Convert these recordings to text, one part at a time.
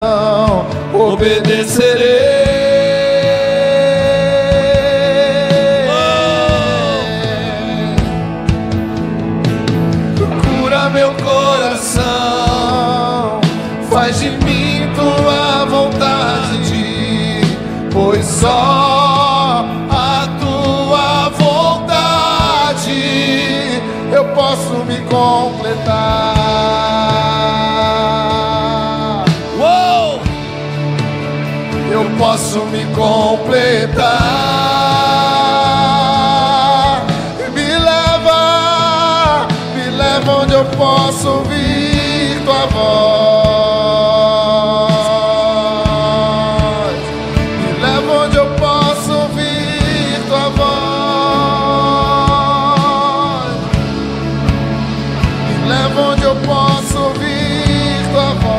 obedecerei. Cura meu coração, faz de mim tua vontade, pois só a tua vontade eu posso me completar. Eu posso me completar. Me leva onde eu posso ouvir tua voz. Me leva onde eu posso ouvir tua voz. Me leva onde eu posso ouvir tua voz.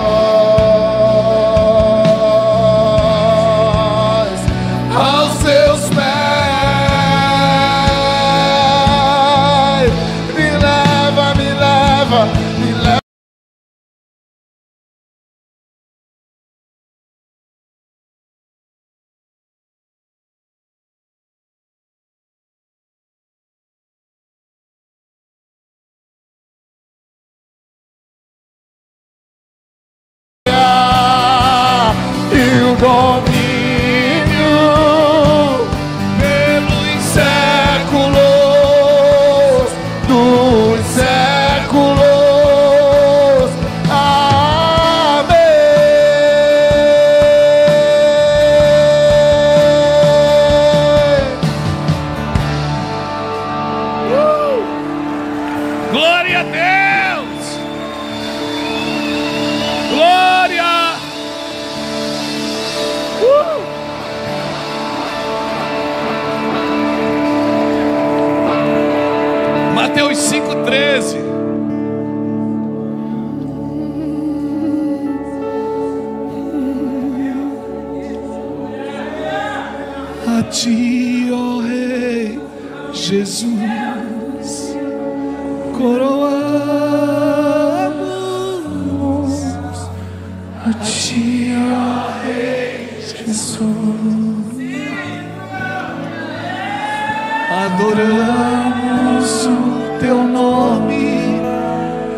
Glória a Deus! Glória! Mateus 5,13. A ti, ó Rei Jesus, coroamos. A ti, ó Rei Jesus, adoramos o teu nome,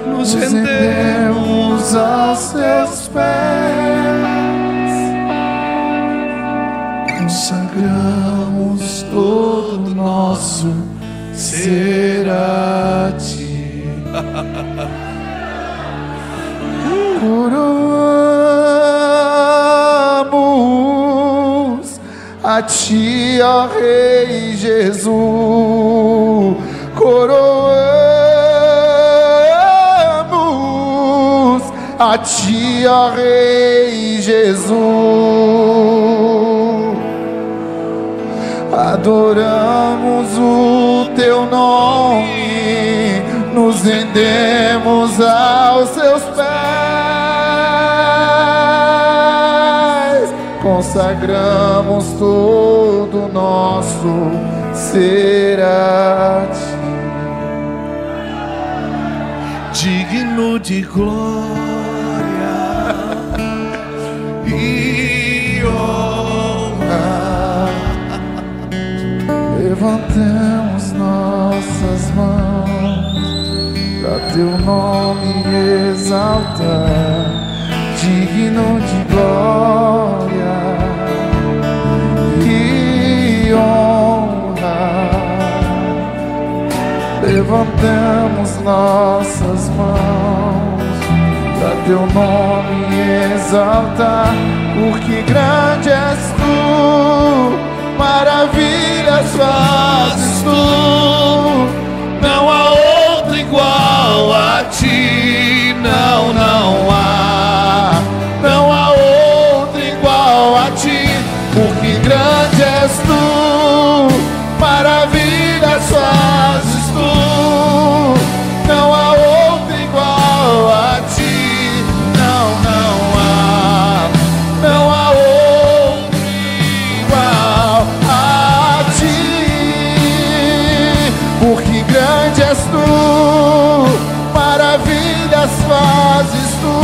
nos rendemos aos teus pés, consagramos todo o nosso ser a ti. Coroamos a ti, ó Rei Jesus. Coroamos a ti, ó Rei Jesus. Adoramos o teu nome, nos rendemos aos teus pés, consagramos todo o nosso ser a ti. Digno de glória e honra, levantemos nossas mãos para teu nome exaltar. Digno de glória e honra, levantemos nossas mãos para teu nome exaltar. Porque grande és tu, maravilhas fazes tu, não há outro igual a ti. Não, não há, não há outro igual a ti. Porque grande és tu, maravilhas fazes tu, não há outro igual a ti. Não, não há, não há outro igual a ti. Porque grande és tu, maravilhas fazes tu,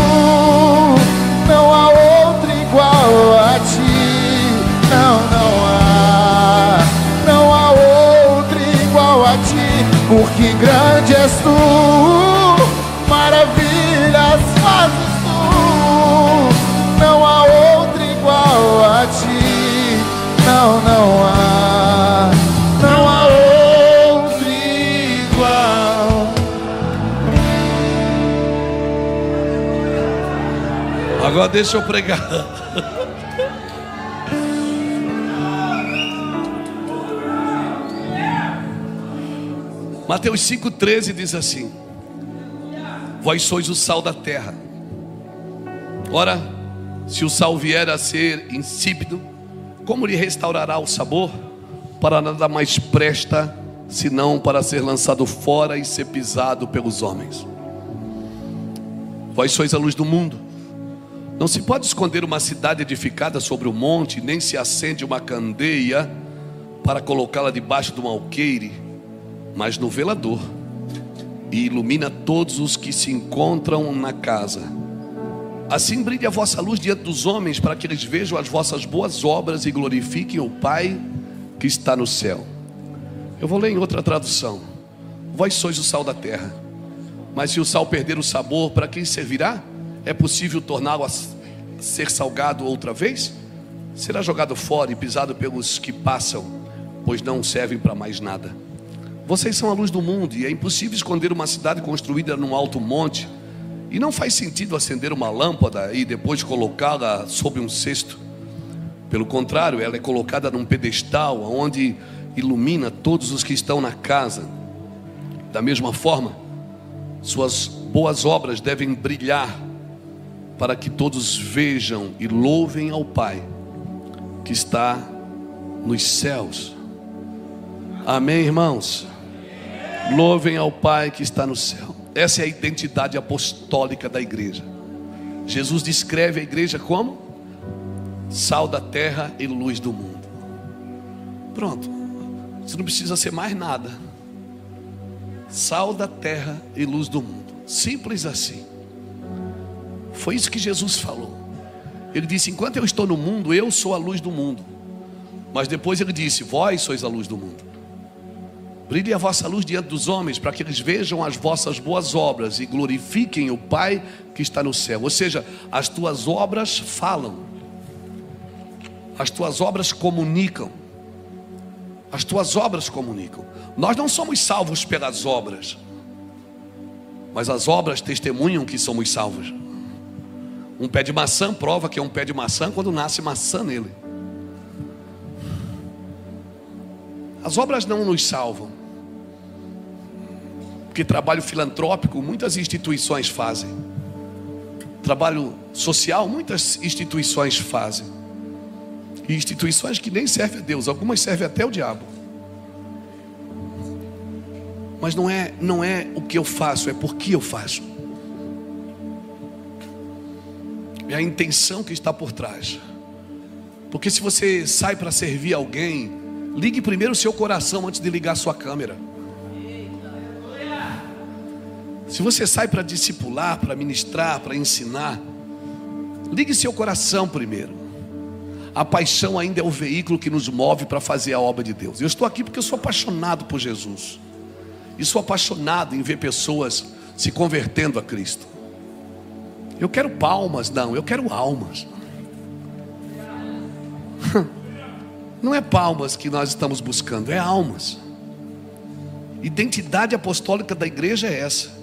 grande és tu, maravilhas fazes tu, não há outro igual a ti, não, não há outro igual. Agora deixa eu pregar. Mateus 5,13 diz assim: vós sois o sal da terra. Ora, se o sal vier a ser insípido, como lhe restaurará o sabor? Para nada mais presta, senão para ser lançado fora e ser pisado pelos homens. Vós sois a luz do mundo. Não se pode esconder uma cidade edificada sobre um monte, nem se acende uma candeia para colocá-la debaixo de um alqueire, mas no velador, e ilumina todos os que se encontram na casa. Assim brilhe a vossa luz diante dos homens, para que eles vejam as vossas boas obras e glorifiquem o Pai que está no céu. Eu vou ler em outra tradução: vós sois o sal da terra, mas se o sal perder o sabor, para quem servirá? É possível torná-lo a ser salgado outra vez? Será jogado fora e pisado pelos que passam, pois não servem para mais nada. Vocês são a luz do mundo, e é impossível esconder uma cidade construída num alto monte. E não faz sentido acender uma lâmpada e depois colocá-la sob um cesto. Pelo contrário, ela é colocada num pedestal, onde ilumina todos os que estão na casa. Da mesma forma, suas boas obras devem brilhar, para que todos vejam e louvem ao Pai que está nos céus. Amém, irmãos? Louvem ao Pai que está no céu. Essa é a identidade apostólica da igreja. Jesus descreve a igreja como sal da terra e luz do mundo. Pronto, você não precisa ser mais nada. Sal da terra e luz do mundo, simples assim. Foi isso que Jesus falou. Ele disse: enquanto eu estou no mundo, eu sou a luz do mundo. Mas depois ele disse: vós sois a luz do mundo. Brilhe a vossa luz diante dos homens, para que eles vejam as vossas boas obras e glorifiquem o Pai que está no céu. Ou seja, as tuas obras falam, as tuas obras comunicam, as tuas obras comunicam. Nós não somos salvos pelas obras, mas as obras testemunham que somos salvos. Um pé de maçã prova que é um pé de maçã quando nasce maçã nele. As obras não nos salvam, porque trabalho filantrópico muitas instituições fazem, trabalho social muitas instituições fazem, e instituições que nem servem a Deus, algumas servem até o diabo. Mas não é o que eu faço, é por que eu faço. É a intenção que está por trás. Porque se você sai para servir alguém, ligue primeiro o seu coração antes de ligar a sua câmera. Se você sai para discipular, para ministrar, para ensinar, ligue seu coração primeiro. A paixão ainda é o veículo que nos move para fazer a obra de Deus. Eu estou aqui porque eu sou apaixonado por Jesus, e sou apaixonado em ver pessoas se convertendo a Cristo. Eu quero palmas, não, eu quero almas. Não é palmas que nós estamos buscando, é almas. Identidade apostólica da igreja é essa.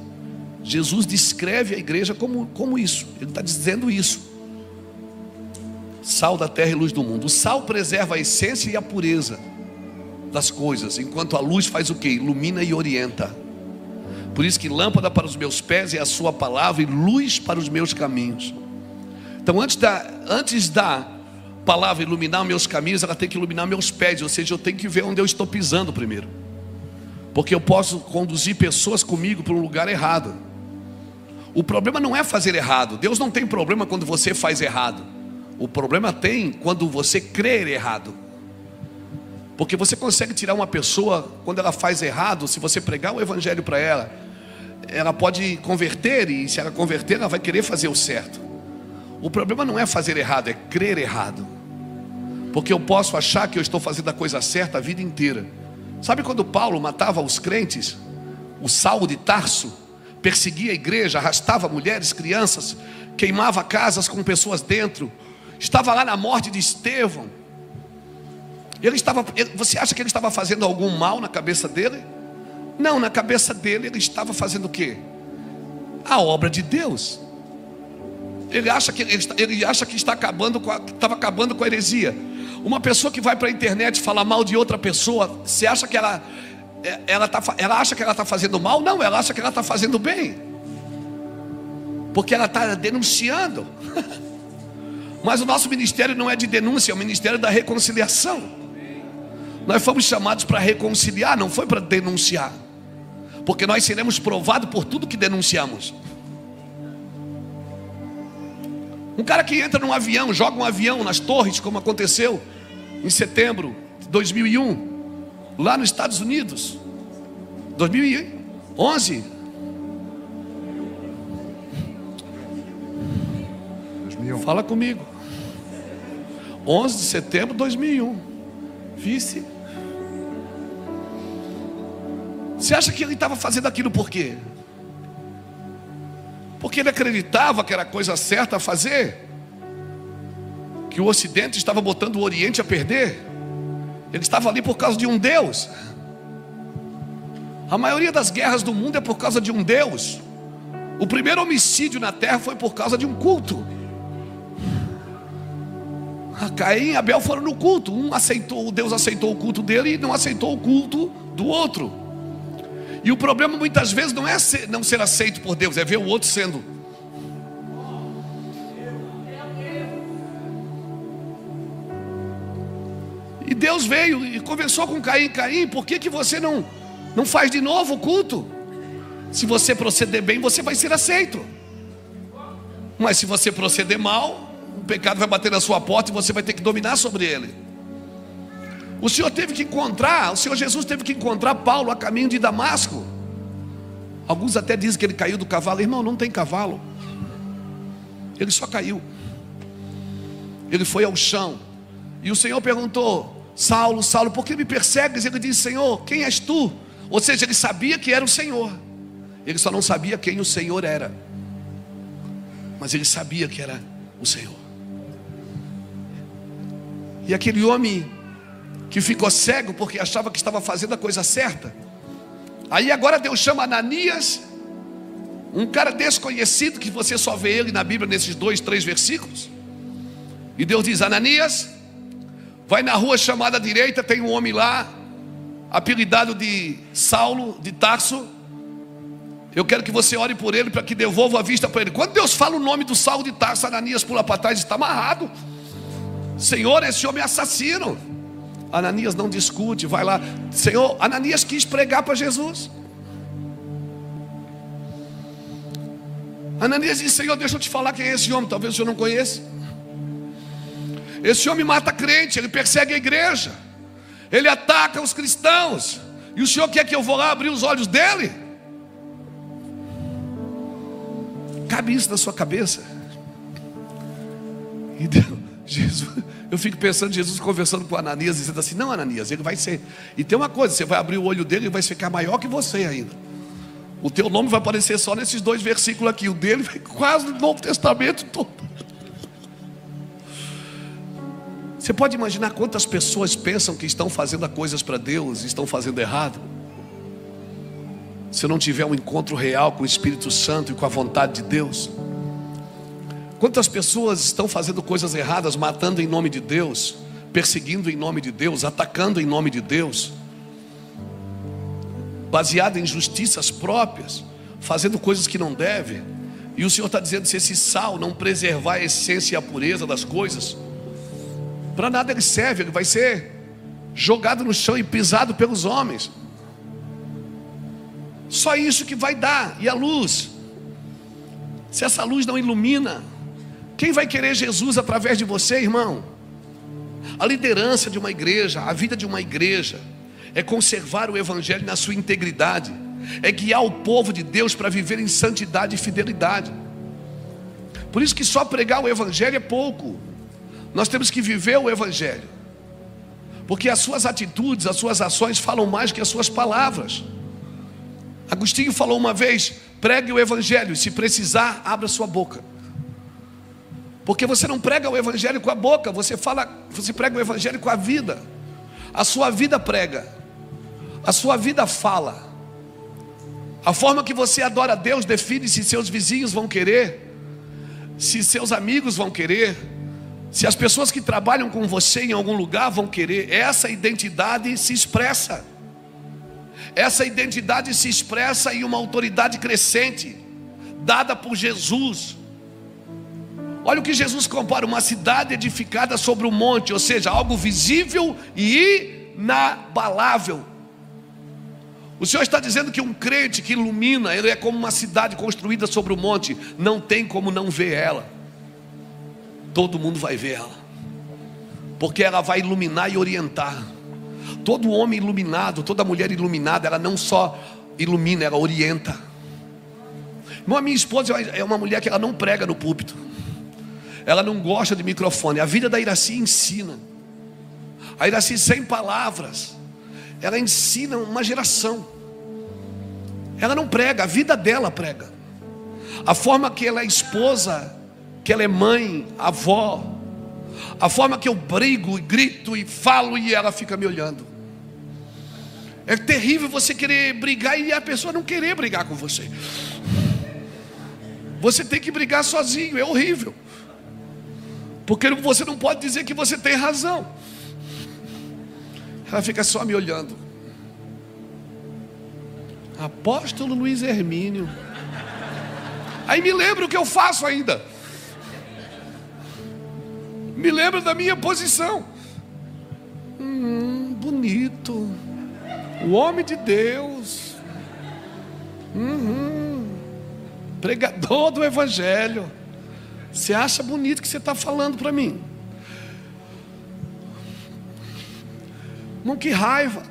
Jesus descreve a igreja como isso. Ele está dizendo isso: sal da terra e luz do mundo. O sal preserva a essência e a pureza das coisas, enquanto a luz faz o quê? Ilumina e orienta. Por isso que lâmpada para os meus pés é a sua palavra e luz para os meus caminhos. Então antes da palavra iluminar meus caminhos, ela tem que iluminar meus pés. Ou seja, eu tenho que ver onde eu estou pisando primeiro, porque eu posso conduzir pessoas comigo para um lugar errado. O problema não é fazer errado. Deus não tem problema quando você faz errado. O problema tem quando você crer errado. Porque você consegue tirar uma pessoa quando ela faz errado. Se você pregar o evangelho para ela, ela pode converter, e se ela converter, ela vai querer fazer o certo. O problema não é fazer errado, é crer errado. Porque eu posso achar que eu estou fazendo a coisa certa a vida inteira. Sabe quando Paulo matava os crentes? o Saulo de Tarso, perseguia a igreja, arrastava mulheres, crianças, queimava casas com pessoas dentro, estava lá na morte de Estevão. Você acha que ele estava fazendo algum mal na cabeça dele? Não, na cabeça dele ele estava fazendo o quê? A obra de Deus. Ele acha que estava acabando com a heresia. Uma pessoa que vai para a internet falar mal de outra pessoa, você acha que ela acha que ela está fazendo mal? Não, ela acha que ela está fazendo bem, porque ela está denunciando. Mas o nosso ministério não é de denúncia, é o ministério da reconciliação. Nós fomos chamados para reconciliar, não foi para denunciar, porque nós seremos provados por tudo que denunciamos. Um cara que entra num avião, joga um avião nas torres, como aconteceu em setembro de 2001, lá nos Estados Unidos, 2011. 2001. Fala comigo. 11 de setembro de 2001. Vice. Você acha que ele estava fazendo aquilo por quê? Porque ele acreditava que era a coisa certa a fazer, que o Ocidente estava botando o Oriente a perder. Ele estava ali por causa de um Deus. A maioria das guerras do mundo é por causa de um Deus. O primeiro homicídio na terra foi por causa de um culto. A Caim e Abel foram no culto. Deus aceitou o culto dele e não aceitou o culto do outro. E o problema muitas vezes não é não ser aceito por Deus, é ver o outro sendo. E Deus veio e conversou com Caim. Caim, por que você não faz de novo o culto? Se você proceder bem, você vai ser aceito. Mas se você proceder mal, o pecado vai bater na sua porta e você vai ter que dominar sobre ele. O Senhor Jesus teve que encontrar Paulo a caminho de Damasco. Alguns até dizem que ele caiu do cavalo. Irmão, não tem cavalo. Ele só caiu. Ele foi ao chão. E o Senhor perguntou: Saulo, Saulo, por que me persegues? Ele disse: Senhor, quem és tu? Ou seja, ele sabia que era o Senhor. Ele só não sabia quem o Senhor era. Mas ele sabia que era o Senhor. E aquele homem que ficou cego porque achava que estava fazendo a coisa certa. Aí agora Deus chama Ananias, um cara desconhecido, que você só vê ele na Bíblia nesses 2, 3 versículos. E Deus diz: Ananias, vai na rua chamada à direita, tem um homem lá, apelidado de Saulo de Tarso. Eu quero que você ore por ele, para que devolva a vista para ele. Quando Deus fala o nome do Saulo de Tarso, Ananias pula para trás e está amarrado. Senhor, esse homem é assassino. Ananias não discute, vai lá. Senhor, Ananias quis pregar para Jesus. Ananias disse: Senhor, deixa eu te falar quem é esse homem. Talvez o senhor não conheça. Esse homem mata crente, ele persegue a igreja, ele ataca os cristãos. E o senhor quer que eu vou lá abrir os olhos dele? Cabe isso na sua cabeça? E Deus, Jesus, eu fico pensando Jesus conversando com Ananias, dizendo assim: não, Ananias, ele vai ser. E tem uma coisa, você vai abrir o olho dele e vai ficar maior que você ainda. O teu nome vai aparecer só nesses 2 versículos aqui. O dele vai quase no Novo Testamento todo. Você pode imaginar quantas pessoas pensam que estão fazendo coisas para Deus e estão fazendo errado? Se não tiver um encontro real com o Espírito Santo e com a vontade de Deus. Quantas pessoas estão fazendo coisas erradas, matando em nome de Deus, perseguindo em nome de Deus, atacando em nome de Deus, baseado em justiças próprias, fazendo coisas que não deve. E o Senhor está dizendo: se esse sal não preservar a essência e a pureza das coisas, para nada ele serve, ele vai ser jogado no chão e pisado pelos homens. Só isso que vai dar. E a luz, se essa luz não ilumina, quem vai querer Jesus através de você, irmão? A liderança de uma igreja, a vida de uma igreja, é conservar o evangelho na sua integridade, é guiar o povo de Deus para viver em santidade e fidelidade. Por isso que só pregar o evangelho é pouco. Nós temos que viver o evangelho, porque as suas atitudes, as suas ações falam mais que as suas palavras. Agostinho falou uma vez: pregue o evangelho, se precisar, abra sua boca. Porque você não prega o evangelho com a boca, você prega o evangelho com a vida. A sua vida prega, a sua vida fala. A forma que você adora a Deus define se seus vizinhos vão querer, se seus amigos vão querer, se as pessoas que trabalham com você em algum lugar vão querer. Essa identidade se expressa. Essa identidade se expressa em uma autoridade crescente, dada por Jesus. Olha o que Jesus compara: uma cidade edificada sobre um monte, ou seja, algo visível e inabalável. O Senhor está dizendo que um crente que ilumina, ele é como uma cidade construída sobre um monte. Não tem como não ver ela. Todo mundo vai ver ela, porque ela vai iluminar e orientar. Todo homem iluminado, toda mulher iluminada, ela não só ilumina, ela orienta. A minha esposa é uma mulher que ela não prega no púlpito, ela não gosta de microfone. A vida da Iraci ensina. A Iraci, sem palavras, ela ensina uma geração. Ela não prega, a vida dela prega. A forma que ela é esposa, que ela é mãe, avó, a forma que eu brigo e grito e falo e ela fica me olhando. É terrível você querer brigar e a pessoa não querer brigar com você. Você tem que brigar sozinho, é horrível. Porque você não pode dizer que você tem razão. Ela fica só me olhando. Apóstolo Luiz Hermínio. Aí me lembro o que eu faço ainda. Me lembro da minha posição. Bonito. O homem de Deus. Pregador do evangelho. Você acha bonito o que você está falando para mim? Não, que raiva.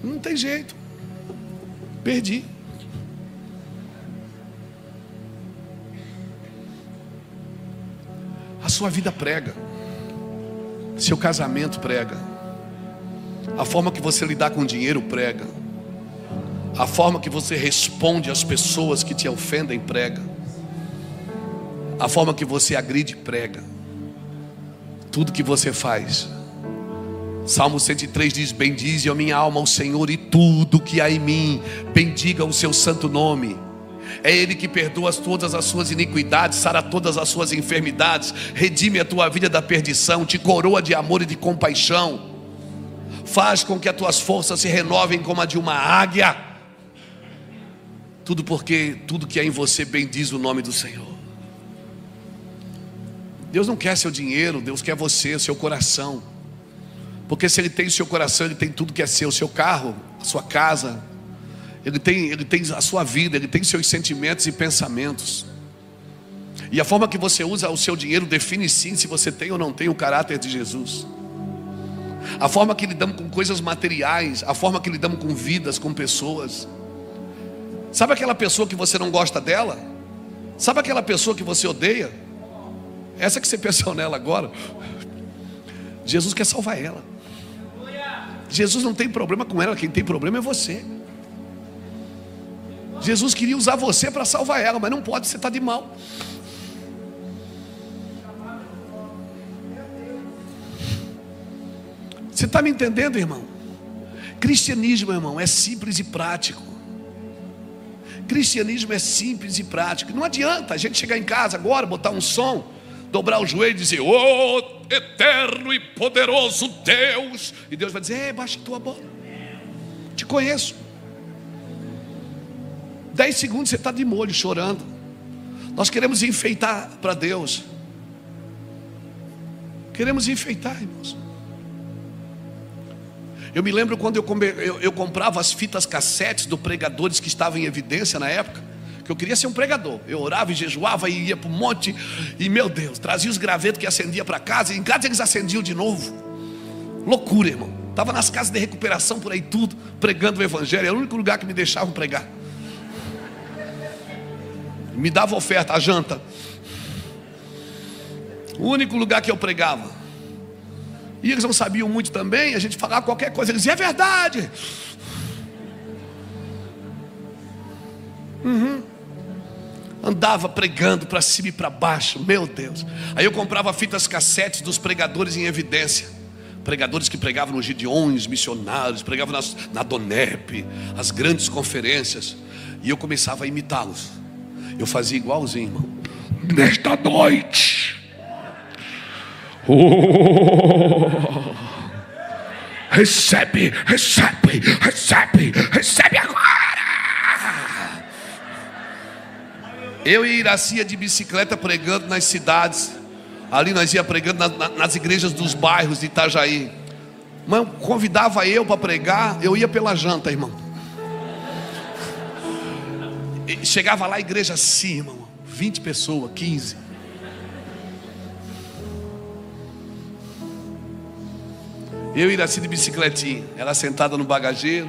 Não tem jeito. Perdi. A sua vida prega. Seu casamento prega. A forma que você lidar com o dinheiro prega. A forma que você responde às pessoas que te ofendem prega. A forma que você agride prega. Tudo que você faz. Salmo 103 diz: bendize a minha alma ao Senhor, e tudo que há em mim, bendiga o seu santo nome. É Ele que perdoa todas as suas iniquidades, sara todas as suas enfermidades, redime a tua vida da perdição, te coroa de amor e de compaixão, faz com que as tuas forças se renovem como a de uma águia. Tudo porque tudo que há em você bendiz o nome do Senhor. Deus não quer seu dinheiro, Deus quer você, o seu coração. Porque se Ele tem o seu coração, Ele tem tudo que é seu: o seu carro, a sua casa. Ele tem a sua vida, Ele tem seus sentimentos e pensamentos. E a forma que você usa o seu dinheiro define sim se você tem ou não tem o caráter de Jesus. A forma que lidamos com coisas materiais, a forma que lidamos com vidas, com pessoas. Sabe aquela pessoa que você não gosta dela? Sabe aquela pessoa que você odeia? Essa que você pensou nela agora. Jesus quer salvar ela. Jesus não tem problema com ela, quem tem problema é você. Jesus queria usar você para salvar ela, mas não pode, você está de mal. Você está me entendendo, irmão? Cristianismo, irmão, é simples e prático. Cristianismo é simples e prático. Não adianta a gente chegar em casa agora, botar um som, dobrar o joelho e dizer: oh, eterno e poderoso Deus. E Deus vai dizer: baixa a tua bola, te conheço. 10 segundos você está de molho, chorando. Nós queremos enfeitar para Deus. Queremos enfeitar, irmãos. Eu me lembro quando eu comprava as fitas cassetes dos pregadores que estavam em evidência na época, que eu queria ser um pregador. Eu orava e jejuava e ia para o monte, e meu Deus, trazia os gravetos que acendia para casa, e em casa eles acendiam de novo. Loucura, irmão. Estava nas casas de recuperação por aí tudo, pregando o evangelho. Era o único lugar que me deixavam pregar. Me dava oferta, a janta. O único lugar que eu pregava. E eles não sabiam muito também. A gente falava qualquer coisa, eles diziam: é verdade. Andava pregando para cima e para baixo, meu Deus. Aí eu comprava fitas cassetes dos pregadores em evidência. Pregadores que pregavam nos Gideões, missionários, pregavam na Donep, as grandes conferências. E eu começava a imitá-los. Eu fazia igualzinho, irmão. Nesta noite, recebe agora. Eu e Iraci ia de bicicleta pregando nas cidades. Ali nós ia pregando nas igrejas dos bairros de Itajaí. Mas convidava eu para pregar, eu ia pela janta, irmão. E chegava lá a igreja assim, irmão, 20 pessoas, 15. Eu e Iraci de bicicletinha, ela sentada no bagageiro,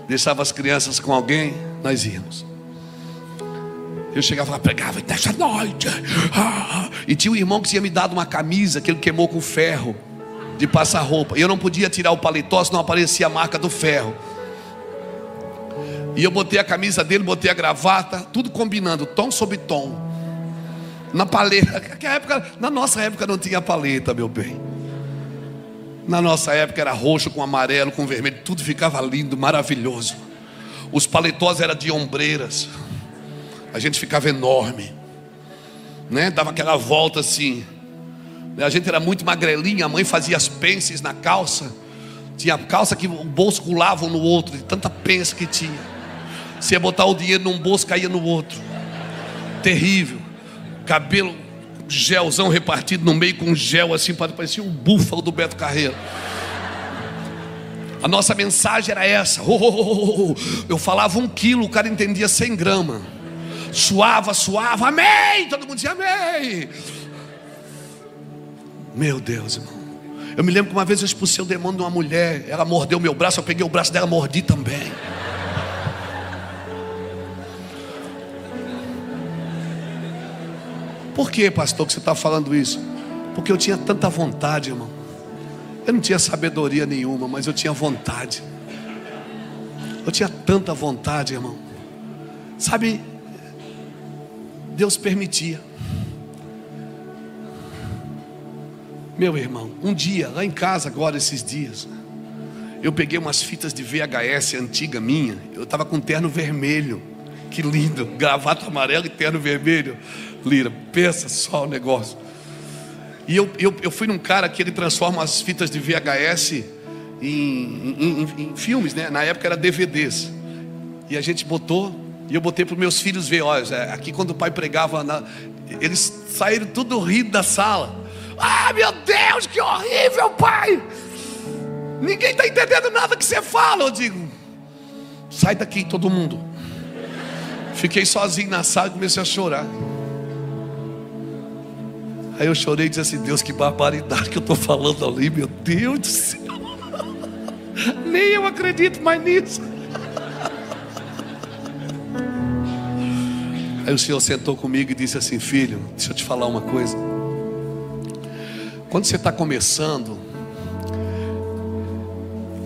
deixava as crianças com alguém, nós íamos. Eu chegava lá, pregava, e nessa noite. E tinha um irmão que tinha me dado uma camisa que ele queimou com ferro de passar roupa. E eu não podia tirar o paletó, senão aparecia a marca do ferro. E eu botei a camisa dele, botei a gravata, tudo combinando, tom sobre tom. Na paleta. Na nossa época não tinha paleta, meu bem. Na nossa época era roxo com amarelo, com vermelho, tudo ficava lindo, maravilhoso. Os paletós eram de ombreiras. A gente ficava enorme, né? Dava aquela volta assim. A gente era muito magrelinha. A mãe fazia as pences na calça. Tinha calça que o bolso colava um no outro, de tanta pence que tinha. Se ia botar o dinheiro num bolso, caía no outro. Terrível. Cabelo, gelzão repartido no meio com gel assim, parecia um búfalo do Beto Carreiro. A nossa mensagem era essa. Eu falava 1 quilo, o cara entendia 100 gramas. Suava, amém. Todo mundo dizia amém. Meu Deus, irmão. Eu me lembro que uma vez eu expulsei o demônio de uma mulher. Ela mordeu meu braço, eu peguei o braço dela, mordi também. Por que, pastor, que você está falando isso? Porque eu tinha tanta vontade, irmão. Eu não tinha sabedoria nenhuma, mas eu tinha vontade. Eu tinha tanta vontade, irmão. Sabe, Deus permitia. Meu irmão, um dia, lá em casa agora esses dias, eu peguei umas fitas de VHS antiga minha. Eu estava com terno vermelho. Que lindo, gravata amarela e terno vermelho. Lira, pensa só o negócio. E eu fui num cara que ele transforma as fitas de VHS em filmes, né? Na época era DVDs. E a gente botou. E eu botei para os meus filhos ver. Olha, aqui quando o pai pregava, eles saíram tudo rindo da sala. Ah, meu Deus, que horrível, pai! Ninguém está entendendo nada que você fala. Eu digo: sai daqui, todo mundo. Fiquei sozinho na sala e comecei a chorar. Aí eu chorei e disse assim: Deus, que barbaridade que eu estou falando ali, meu Deus do céu. Nem eu acredito mais nisso. Aí o Senhor sentou comigo e disse assim: filho, deixa eu te falar uma coisa. Quando você está começando,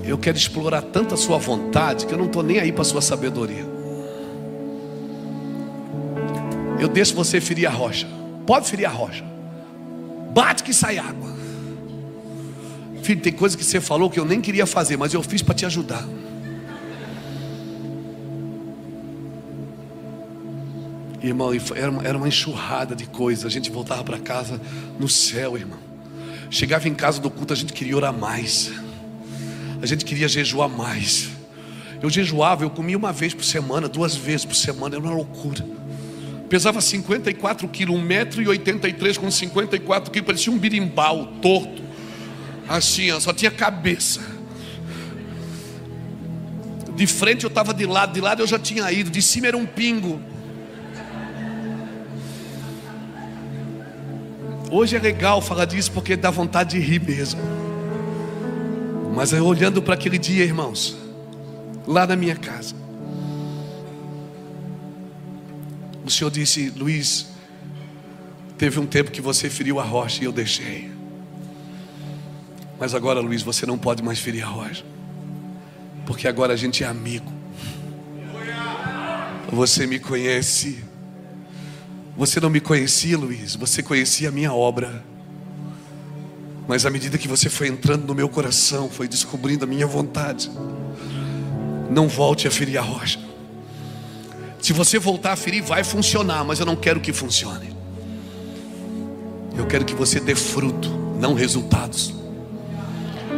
eu quero explorar tanto a sua vontade que eu não estou nem aí para a sua sabedoria. Eu deixo você ferir a rocha. Pode ferir a rocha. Bate que sai água. Filho, tem coisa que você falou que eu nem queria fazer, mas eu fiz para te ajudar. Irmão, era uma enxurrada de coisas. A gente voltava para casa no céu, irmão. Chegava em casa do culto, a gente queria orar mais. A gente queria jejuar mais. Eu jejuava, eu comia 1 vez por semana, 2 vezes por semana. Era uma loucura. Pesava 54 quilos, 1,83 m com 54 quilos. Parecia um birimbau torto. Assim, ó, só tinha cabeça. De frente eu estava de lado eu já tinha ido. De cima era um pingo. Hoje é legal falar disso porque dá vontade de rir mesmo. Mas eu olhando para aquele dia, irmãos, lá na minha casa, o Senhor disse: Luiz, teve um tempo que você feriu a rocha e eu deixei. Mas agora, Luiz, você não pode mais ferir a Rosa, porque agora a gente é amigo. Você me conhece. Você não me conhecia, Luiz, você conhecia a minha obra. Mas à medida que você foi entrando no meu coração, foi descobrindo a minha vontade. Não volte a ferir a rocha. Se você voltar a ferir, vai funcionar, mas eu não quero que funcione. Eu quero que você dê fruto, não resultados.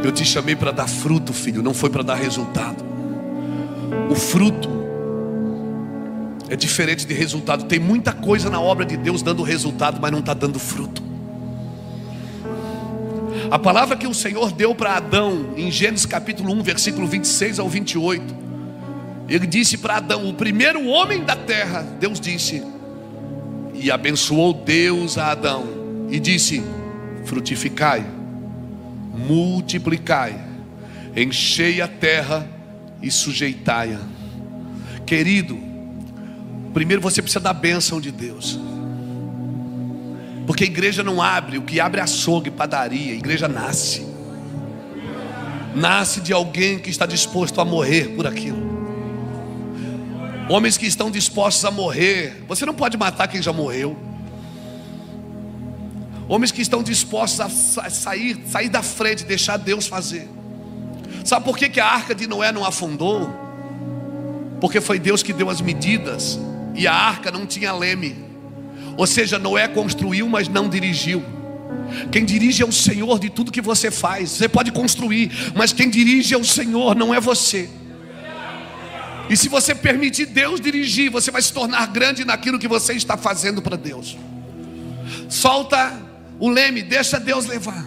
Eu te chamei para dar fruto, filho, não foi para dar resultado. O fruto é diferente de resultado. Tem muita coisa na obra de Deus dando resultado, mas não está dando fruto. A palavra que o Senhor deu para Adão em Gênesis capítulo 1, versículo 26 ao 28, Ele disse para Adão, o primeiro homem da terra, Deus disse, e abençoou Deus a Adão, e disse, frutificai, multiplicai, enchei a terra e sujeitai-a. Querido, primeiro você precisa da bênção de Deus. Porque a igreja não abre, o que abre é açougue, padaria. A igreja nasce. Nasce de alguém que está disposto a morrer por aquilo. Homens que estão dispostos a morrer. Você não pode matar quem já morreu. Homens que estão dispostos a sair da frente, deixar Deus fazer. Sabe por que a arca de Noé não afundou? Porque foi Deus que deu as medidas, e a arca não tinha leme. Ou seja, Noé construiu, mas não dirigiu. Quem dirige é o Senhor de tudo que você faz. Você pode construir, mas quem dirige é o Senhor, não é você. E se você permitir Deus dirigir, você vai se tornar grande naquilo que você está fazendo para Deus. Solta o leme, deixa Deus levar.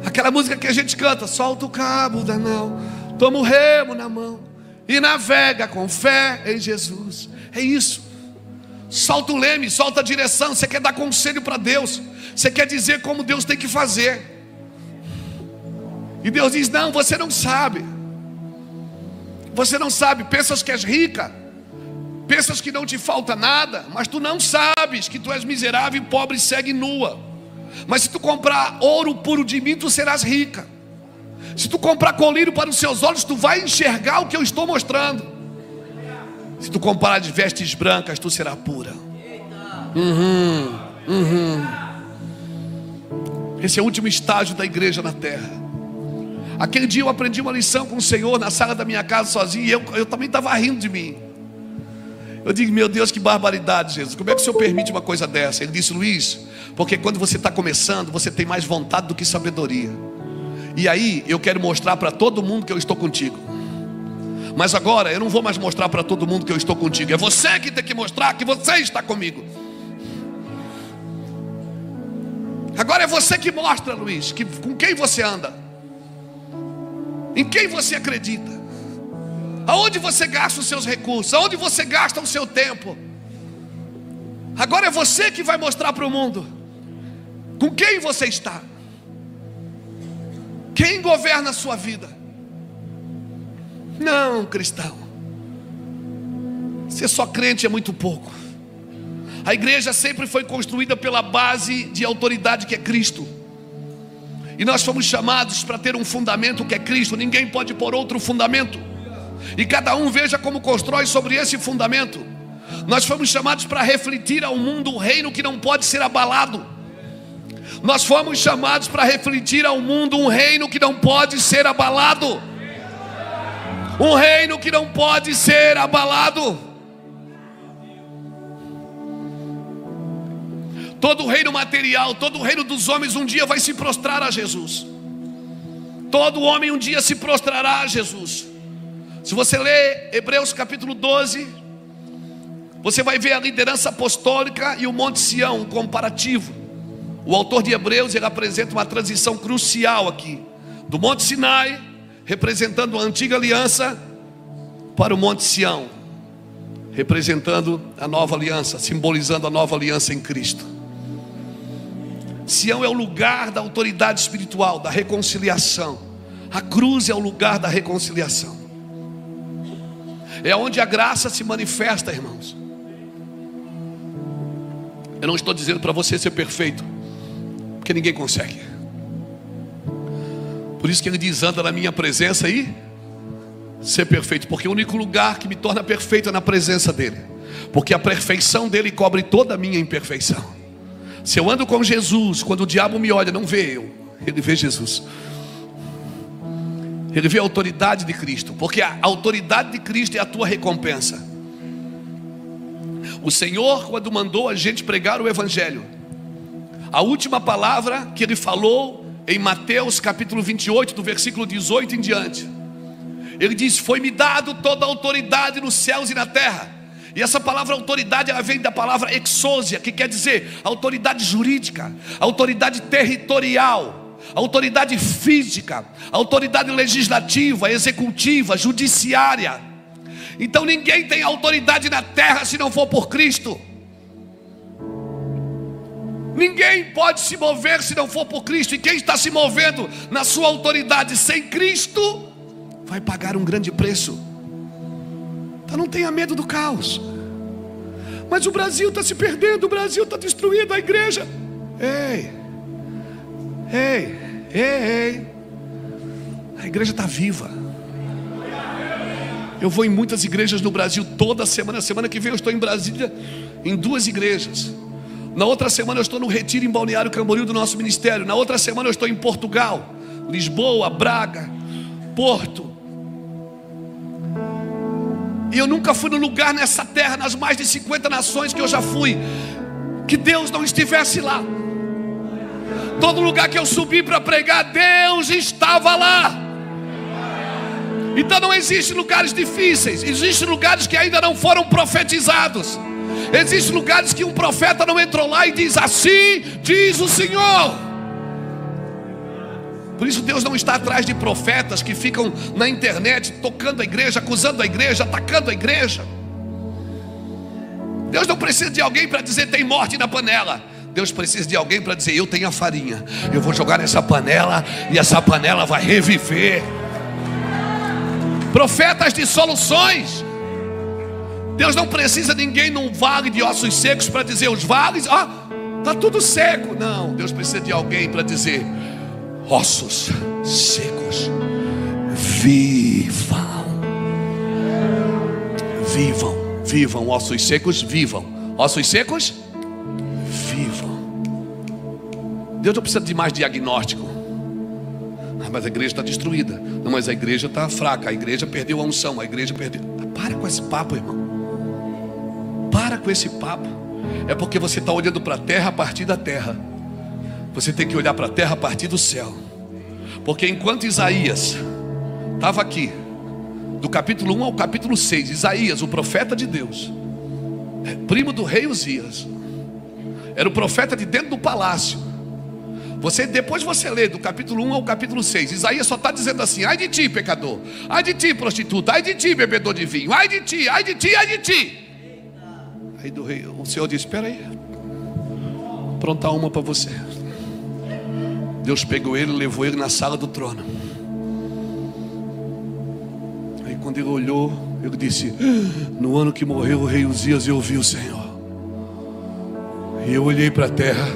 Aquela música que a gente canta, solta o cabo da nau, toma o remo na mão e navega com fé em Jesus. É isso. Solta o leme, solta a direção. Você quer dar conselho para Deus, você quer dizer como Deus tem que fazer, e Deus diz, não, você não sabe. Você não sabe, pensas que és rica, pensas que não te falta nada, mas tu não sabes que tu és miserável e pobre e segue nua. Mas se tu comprar ouro puro de mim, tu serás rica. Se tu comprar colírio para os seus olhos, tu vai enxergar o que eu estou mostrando. Se tu comprar de vestes brancas, tu serás pura. Esse é o último estágio da igreja na terra. Aquele dia eu aprendi uma lição com o Senhor na sala da minha casa sozinho, e eu também estava rindo de mim. Eu digo, meu Deus, que barbaridade, Jesus. Como é que o Senhor permite uma coisa dessa? Ele disse, Luiz, porque quando você está começando, você tem mais vontade do que sabedoria. E aí eu quero mostrar para todo mundo que eu estou contigo. Mas agora eu não vou mais mostrar para todo mundo que eu estou contigo. É você que tem que mostrar que você está comigo. Agora é você que mostra, Luiz, com quem você anda, em quem você acredita, aonde você gasta os seus recursos, aonde você gasta o seu tempo. Agora é você que vai mostrar para o mundo com quem você está, quem governa a sua vida. Não, cristão, ser só crente é muito pouco. A igreja sempre foi construída pela base de autoridade que é Cristo. E nós fomos chamados para ter um fundamento que é Cristo. Ninguém pode pôr outro fundamento. E cada um veja como constrói sobre esse fundamento. Nós fomos chamados para refletir ao mundo o reino que não pode ser abalado. Nós fomos chamados para refletir ao mundo um reino que não pode ser abalado. Um reino que não pode ser abalado. Todo o reino material, todo o reino dos homens um dia vai se prostrar a Jesus. Todo homem um dia se prostrará a Jesus. Se você ler Hebreus capítulo 12, você vai ver a liderança apostólica e o Monte Sião, um comparativo. O autor de Hebreus, ele apresenta uma transição crucial aqui, do Monte Sinai, representando a antiga aliança, para o Monte Sião, representando a nova aliança, simbolizando a nova aliança em Cristo. Sião é o lugar da autoridade espiritual, da reconciliação. A cruz é o lugar da reconciliação. É onde a graça se manifesta, irmãos. Eu não estou dizendo para você ser perfeito, porque ninguém consegue. Por isso que ele diz: anda na minha presença e ser perfeito. Porque o único lugar que me torna perfeito é na presença dele. Porque a perfeição dele cobre toda a minha imperfeição. Se eu ando com Jesus, quando o diabo me olha, não vê eu, ele vê Jesus. Ele vê a autoridade de Cristo. Porque a autoridade de Cristo é a tua recompensa. O Senhor, quando mandou a gente pregar o Evangelho, a última palavra que ele falou em Mateus capítulo 28, do versículo 18 em diante, ele diz: foi-me dado toda a autoridade nos céus e na terra. E essa palavra autoridade, ela vem da palavra exousia, que quer dizer autoridade jurídica, autoridade territorial, autoridade física, autoridade legislativa, executiva, judiciária. Então ninguém tem autoridade na terra se não for por Cristo. Ninguém pode se mover se não for por Cristo. E quem está se movendo na sua autoridade sem Cristo vai pagar um grande preço. Então não tenha medo do caos. Mas o Brasil está se perdendo, o Brasil está destruído, a igreja. Ei, a igreja está viva. Eu vou em muitas igrejas no Brasil toda semana. Semana que vem eu estou em Brasília, em 2 igrejas. Na outra semana eu estou no retiro em Balneário Camboriú do nosso ministério. Na outra semana eu estou em Portugal, Lisboa, Braga, Porto. E eu nunca fui num lugar nessa terra, nas mais de 50 nações que eu já fui, que Deus não estivesse lá. Todo lugar que eu subi para pregar, Deus estava lá. Então não existem lugares difíceis, existem lugares que ainda não foram profetizados. Existem lugares que um profeta não entrou lá e diz: assim diz o Senhor. Por isso Deus não está atrás de profetas que ficam na internet tocando a igreja, acusando a igreja, atacando a igreja. Deus não precisa de alguém para dizer: tem morte na panela. Deus precisa de alguém para dizer: eu tenho a farinha, eu vou jogar nessa panela e essa panela vai reviver. Profetas de soluções. Deus não precisa de ninguém num vale de ossos secos para dizer: os vales, está tudo seco. Não, Deus precisa de alguém para dizer: ossos secos, vivam. Vivam, vivam, ossos secos, vivam. Ossos secos, vivam. Deus não precisa de mais diagnóstico. Mas a igreja está destruída. Não, mas a igreja está fraca. A igreja perdeu a unção. A igreja perdeu. Para com esse papo, irmão. Para com esse papo. É porque você está olhando para a terra a partir da terra. Você tem que olhar para a terra a partir do céu. Porque enquanto Isaías estava aqui, do capítulo 1 ao capítulo 6, Isaías, o profeta de Deus, primo do rei Uzias, era o profeta de dentro do palácio. Depois você lê do capítulo 1 ao capítulo 6, Isaías só está dizendo assim: ai de ti, pecador, ai de ti, prostituta, ai de ti, bebedor de vinho, ai de ti, ai de ti, ai de ti. Aí do rei, o Senhor disse: espera aí, prontar uma para você. Deus pegou ele e levou ele na sala do trono. Aí quando ele olhou, ele disse: no ano que morreu o rei Uzias, eu vi o Senhor. E eu olhei para a terra,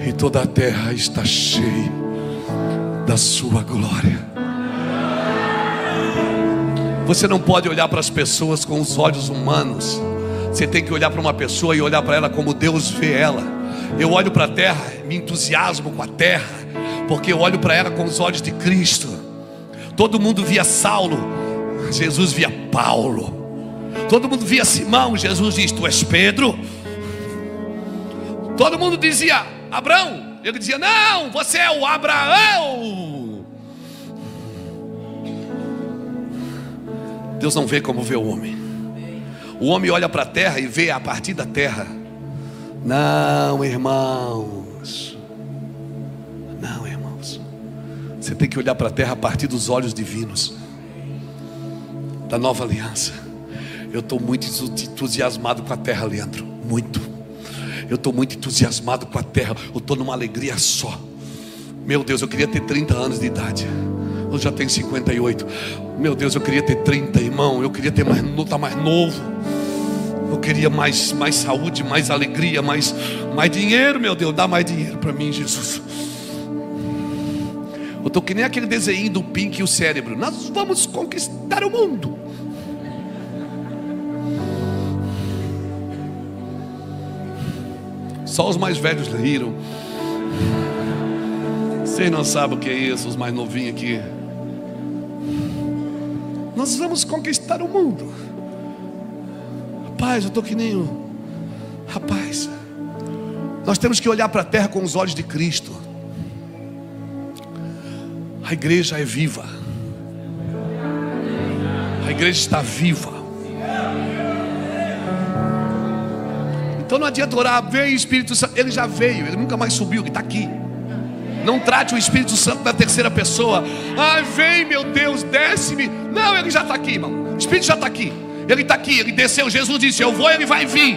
e toda a terra está cheia da sua glória. Você não pode olhar para as pessoas com os olhos humanos. Você tem que olhar para uma pessoa e olhar para ela como Deus vê ela. Eu olho para a terra, me entusiasmo com a terra, porque eu olho para ela com os olhos de Cristo. Todo mundo via Saulo, Jesus via Paulo. Todo mundo via Simão, Jesus diz: tu és Pedro. Todo mundo dizia Abraão, ele dizia: não, você é o Abraão. Deus não vê como vê o homem. O homem olha para a terra e vê a partir da terra. Não, irmãos. Não, irmãos. Você tem que olhar para a terra a partir dos olhos divinos da nova aliança. Eu estou muito entusiasmado com a terra, Leandro. Muito. Eu estou muito entusiasmado com a terra. Eu estou numa alegria só. Meu Deus, eu queria ter 30 anos de idade. Eu já tenho 58. Meu Deus, eu queria ter 30, irmão. Eu queria ter estar mais novo. Eu queria mais saúde, mais alegria, mais dinheiro. Meu Deus, dá mais dinheiro para mim, Jesus. Eu estou que nem aquele desenho do Pink e o cérebro. Nós vamos conquistar o mundo. Só os mais velhos riram. Vocês não sabem o que é isso, os mais novinhos aqui. Nós vamos conquistar o mundo. Rapaz, eu estou que nem o... Rapaz, nós temos que olhar para a terra com os olhos de Cristo. A igreja é viva. A igreja está viva. Então não adianta orar, veio o Espírito Santo. Ele já veio, ele nunca mais subiu, ele está aqui. Não trate o Espírito Santo na terceira pessoa. Ah, vem meu Deus, desce-me. Não, ele já está aqui, irmão. O Espírito já está aqui. Ele está aqui, ele desceu. Jesus disse, eu vou, ele vai vir.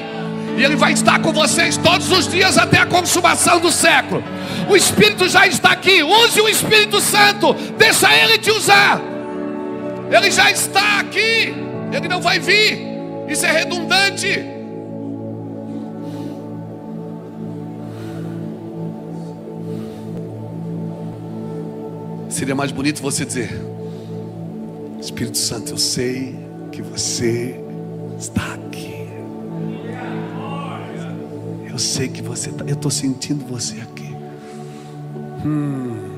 E ele vai estar com vocês todos os dias até a consumação do século. O Espírito já está aqui. Use o Espírito Santo. Deixa ele te usar. Ele já está aqui. Ele não vai vir. Isso é redundante. Seria mais bonito você dizer, Espírito Santo, eu sei que você está aqui. Eu sei que você está. Eu estou sentindo você aqui.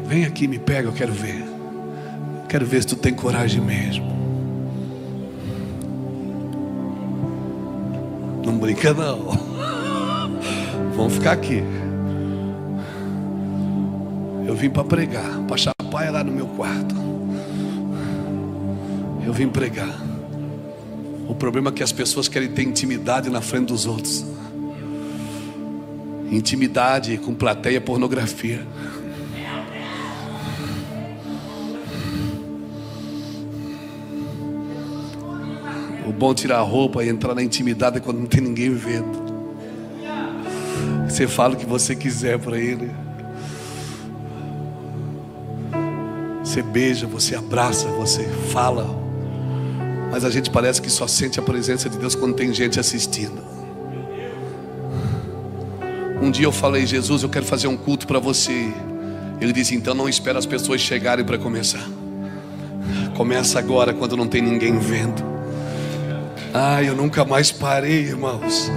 Vem aqui, me pega, eu quero ver. Quero ver se tu tem coragem mesmo. Não brinca não. Vamos ficar aqui. Eu vim para pregar, para chapaia lá no meu quarto. Eu vim pregar. O problema é que as pessoas querem ter intimidade na frente dos outros. Intimidade com plateia, pornografia. O bom é tirar a roupa e entrar na intimidade é quando não tem ninguém vendo. Você fala o que você quiser para ele. Você beija, você abraça, você fala. Mas a gente parece que só sente a presença de Deus quando tem gente assistindo. Um dia eu falei, Jesus, eu quero fazer um culto para você. Ele disse, então não espera as pessoas chegarem para começar. Começa agora quando não tem ninguém vendo. Ai, eu nunca mais parei, irmãos.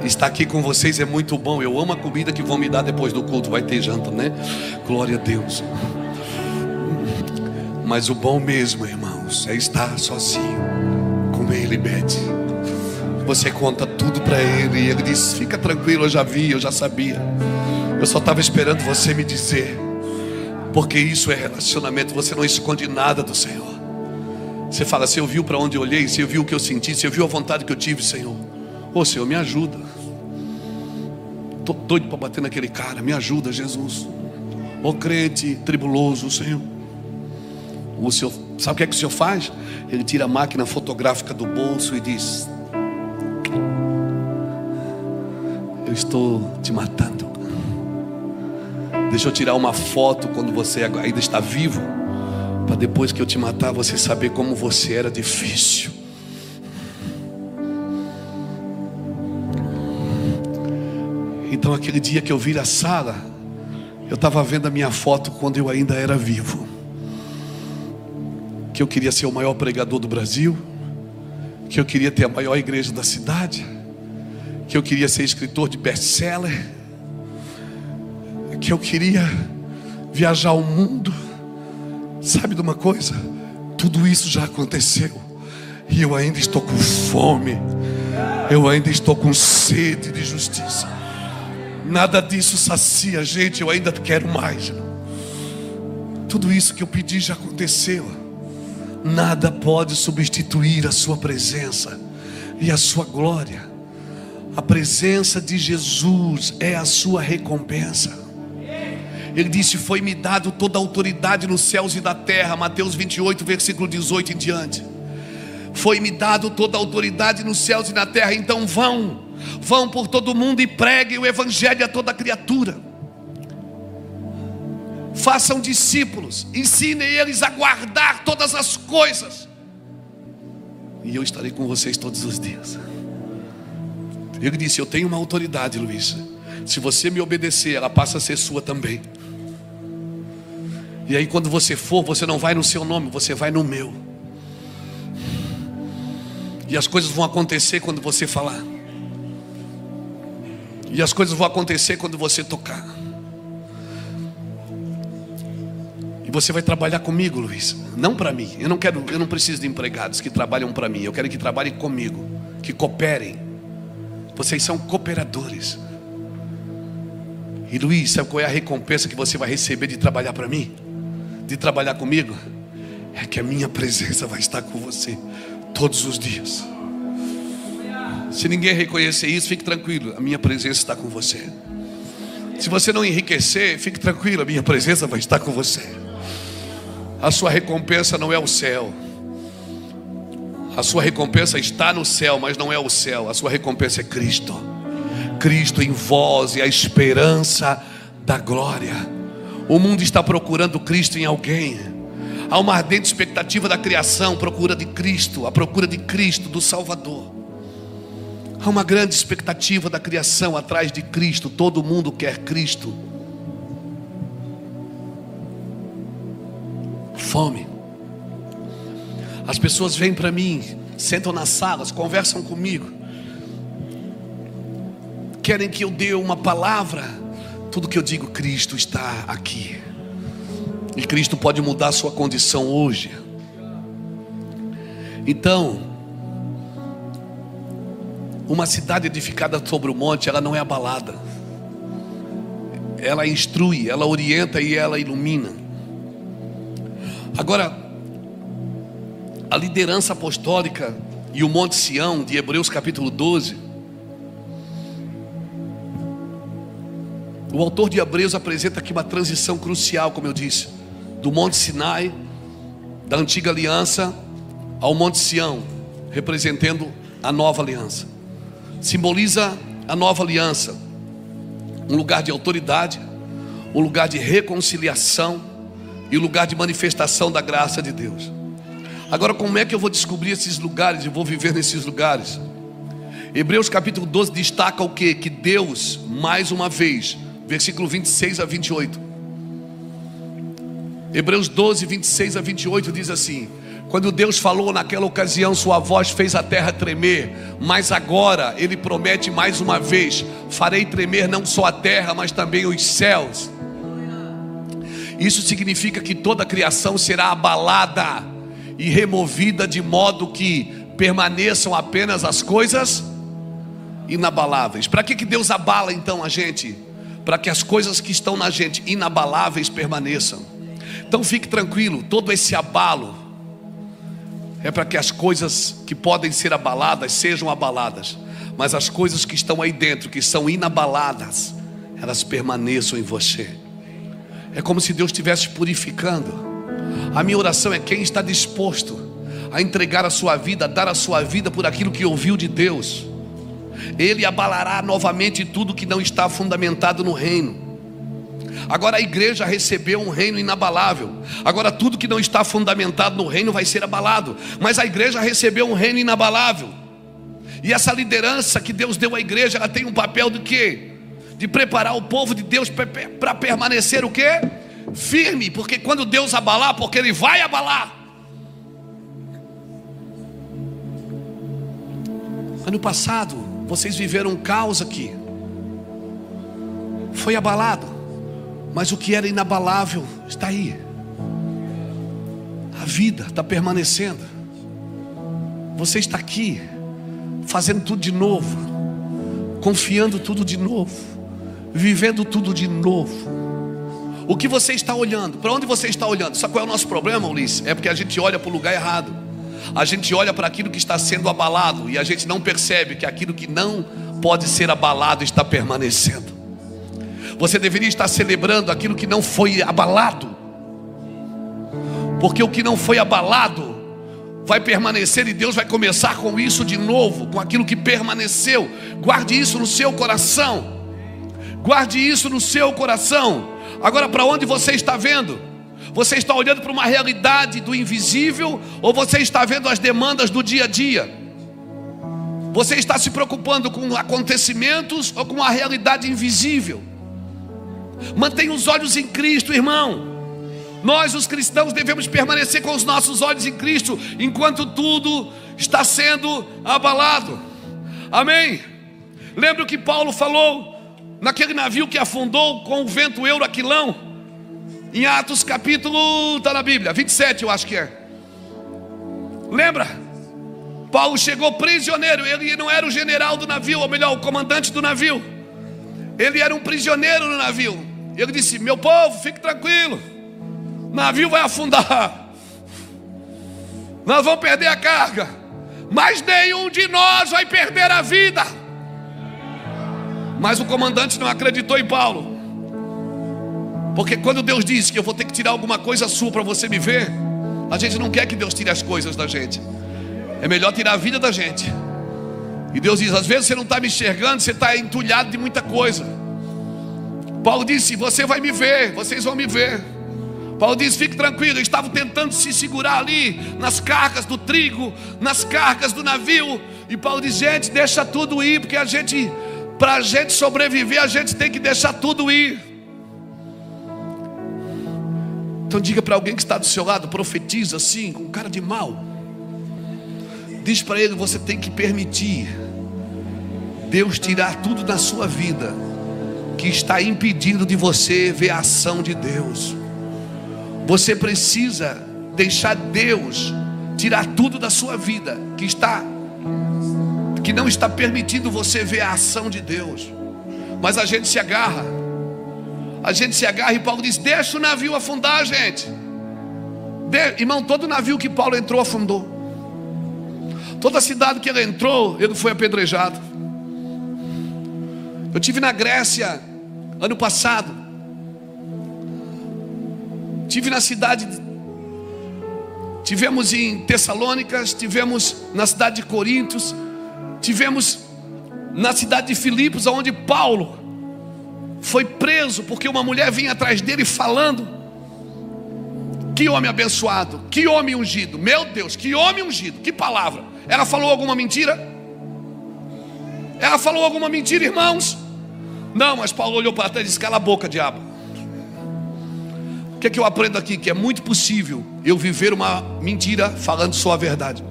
Estar aqui com vocês é muito bom. Eu amo a comida que vão me dar depois do culto. Vai ter janta, né? Glória a Deus. Mas o bom mesmo, irmãos, é estar sozinho com ele, Bete. Você conta tudo para ele e ele diz, fica tranquilo, eu já vi, eu já sabia. Eu só estava esperando você me dizer. Porque isso é relacionamento, você não esconde nada do Senhor. Você fala, você ouviu para onde eu olhei, você ouviu o que eu senti, você ouviu a vontade que eu tive, Senhor. Ô Senhor, me ajuda. Estou doido para bater naquele cara, me ajuda, Jesus. Ô crente tribuloso, Senhor. O Senhor, sabe o que é que o Senhor faz? Ele tira a máquina fotográfica do bolso e diz, eu estou te matando. Deixa eu tirar uma foto quando você ainda está vivo, para depois que eu te matar você saber como você era difícil. Então aquele dia que eu vi a sala, eu estava vendo a minha foto quando eu ainda era vivo. Que eu queria ser o maior pregador do Brasil, que eu queria ter a maior igreja da cidade, que eu queria ser escritor de best-seller, que eu queria viajar o mundo. Sabe de uma coisa? Tudo isso já aconteceu e eu ainda estou com fome, eu ainda estou com sede de justiça. Nada disso sacia, gente, eu ainda quero mais. Tudo isso que eu pedi já aconteceu. Nada pode substituir a sua presença e a sua glória. A presença de Jesus é a sua recompensa. Ele disse, foi-me dado toda a autoridade nos céus e na terra. Mateus 28, versículo 18 em diante. Foi-me dado toda a autoridade nos céus e na terra. Então vão por todo o mundo e preguem o evangelho a toda criatura. Façam discípulos, ensinem eles a guardar todas as coisas, e eu estarei com vocês todos os dias. Ele disse, eu tenho uma autoridade, Luiz. Se você me obedecer, ela passa a ser sua também. E aí quando você for, você não vai no seu nome, você vai no meu. E as coisas vão acontecer quando você falar. E as coisas vão acontecer quando você tocar. E você vai trabalhar comigo, Luiz. Não para mim. Eu não preciso de empregados que trabalham para mim. Eu quero que trabalhem comigo, que cooperem. Vocês são cooperadores. E Luiz, sabe qual é a recompensa que você vai receber de trabalhar para mim? De trabalhar comigo? É que a minha presença vai estar com você todos os dias. Se ninguém reconhecer isso, fique tranquilo, a minha presença está com você. Se você não enriquecer, fique tranquilo, a minha presença vai estar com você. A sua recompensa não é o céu. A sua recompensa está no céu, mas não é o céu. A sua recompensa é Cristo. Cristo em vós e a esperança da glória. O mundo está procurando Cristo em alguém. Há uma ardente expectativa da criação, procura de Cristo, a procura de Cristo, do Salvador. Há uma grande expectativa da criação atrás de Cristo. Todo mundo quer Cristo. Fome. As pessoas vêm para mim, sentam nas salas, conversam comigo, querem que eu dê uma palavra. Tudo que eu digo, Cristo está aqui. E Cristo pode mudar a sua condição hoje. Então, uma cidade edificada sobre o monte, ela não é abalada. Ela instrui, ela orienta e ela ilumina. Agora, a liderança apostólica e o Monte Sião, de Hebreus capítulo 12. O autor de Hebreus apresenta aqui uma transição crucial, como eu disse, do Monte Sinai, da antiga aliança, ao Monte Sião, representando a nova aliança. Simboliza a nova aliança, um lugar de autoridade, um lugar de reconciliação e um lugar de manifestação da graça de Deus. Agora, como é que eu vou descobrir esses lugares e vou viver nesses lugares? Hebreus capítulo 12 destaca o quê? Que Deus, mais uma vez, versículo 26 a 28. Hebreus 12, 26 a 28 diz assim: quando Deus falou naquela ocasião, sua voz fez a terra tremer. Mas agora Ele promete mais uma vez: farei tremer não só a terra, mas também os céus. Isso significa que toda a criação será abalada e removida, de modo que permaneçam apenas as coisas inabaláveis. Para que Deus abala então a gente? Para que as coisas que estão na gente inabaláveis permaneçam. Então fique tranquilo, todo esse abalo é para que as coisas que podem ser abaladas sejam abaladas, mas as coisas que estão aí dentro, que são inabaladas, elas permaneçam em você. É como se Deus estivesse purificando. A minha oração é: quem está disposto a entregar a sua vida, a dar a sua vida por aquilo que ouviu de Deus, Ele abalará novamente tudo que não está fundamentado no reino. Agora a igreja recebeu um reino inabalável. Agora tudo que não está fundamentado no reino vai ser abalado. Mas a igreja recebeu um reino inabalável. E essa liderança que Deus deu à igreja, ela tem um papel de quê? De preparar o povo de Deus para permanecer o quê? Firme. Porque quando Deus abalar, porque Ele vai abalar. Ano passado vocês viveram um caos aqui. Foi abalado. Mas o que era inabalável está aí. A vida está permanecendo. Você está aqui, fazendo tudo de novo, confiando tudo de novo, vivendo tudo de novo. O que você está olhando? Para onde você está olhando? Sabe qual é o nosso problema, Ulisses? É porque a gente olha para o lugar errado. A gente olha para aquilo que está sendo abalado e a gente não percebe que aquilo que não pode ser abalado está permanecendo. Você deveria estar celebrando aquilo que não foi abalado, porque o que não foi abalado vai permanecer e Deus vai começar com isso de novo, com aquilo que permaneceu. Guarde isso no seu coração. Guarde isso no seu coração. Agora, para onde você está vendo? Você está olhando para uma realidade do invisível, ou você está vendo as demandas do dia a dia? Você está se preocupando com acontecimentos ou com a realidade invisível? Mantenha os olhos em Cristo, irmão. Nós, os cristãos, devemos permanecer com os nossos olhos em Cristo, enquanto tudo está sendo abalado. Amém? Lembra o que Paulo falou naquele navio que afundou com o vento Euraquilão? Em Atos capítulo, está na Bíblia, 27 eu acho que é. Lembra? Paulo chegou prisioneiro. Ele não era o general do navio, ou melhor, o comandante do navio. Ele era um prisioneiro no navio. Ele disse: meu povo, fique tranquilo, o navio vai afundar, nós vamos perder a carga, mas nenhum de nós vai perder a vida. Mas o comandante não acreditou em Paulo, porque quando Deus diz que eu vou ter que tirar alguma coisa sua para você me ver, a gente não quer que Deus tire as coisas da gente. É melhor tirar a vida da gente. E Deus diz: às vezes você não está me enxergando, você está entulhado de muita coisa. Paulo disse: você vai me ver, vocês vão me ver. Paulo diz: fique tranquilo. Eles estavam tentando se segurar ali nas cargas do trigo, nas cargas do navio. E Paulo diz: gente, deixa tudo ir, porque para a gente sobreviver, a gente tem que deixar tudo ir. Então diga para alguém que está do seu lado, profetiza assim, com cara de mal. Diz para ele: você tem que permitir Deus tirar tudo da sua vida que está impedindo de você ver a ação de Deus. Você precisa deixar Deus tirar tudo da sua vida que não está permitindo você ver a ação de Deus. Mas a gente se agarra. E Paulo diz: deixa o navio afundar, gente. Irmão, todo navio que Paulo entrou afundou. Toda cidade que ele entrou, ele foi apedrejado. Eu estive na Grécia ano passado. Estive na cidade, tivemos em Tessalônicas, tivemos na cidade de Corintos, tivemos na cidade de Filipos, onde Paulo foi preso porque uma mulher vinha atrás dele falando. Que homem abençoado, que homem ungido, meu Deus, que homem ungido, que palavra. Ela falou alguma mentira? Ela falou alguma mentira, irmãos? Não, mas Paulo olhou para trás e disse: cala a boca, diabo. O que eu aprendo aqui? Que é muito possível eu viver uma mentira falando só a verdade.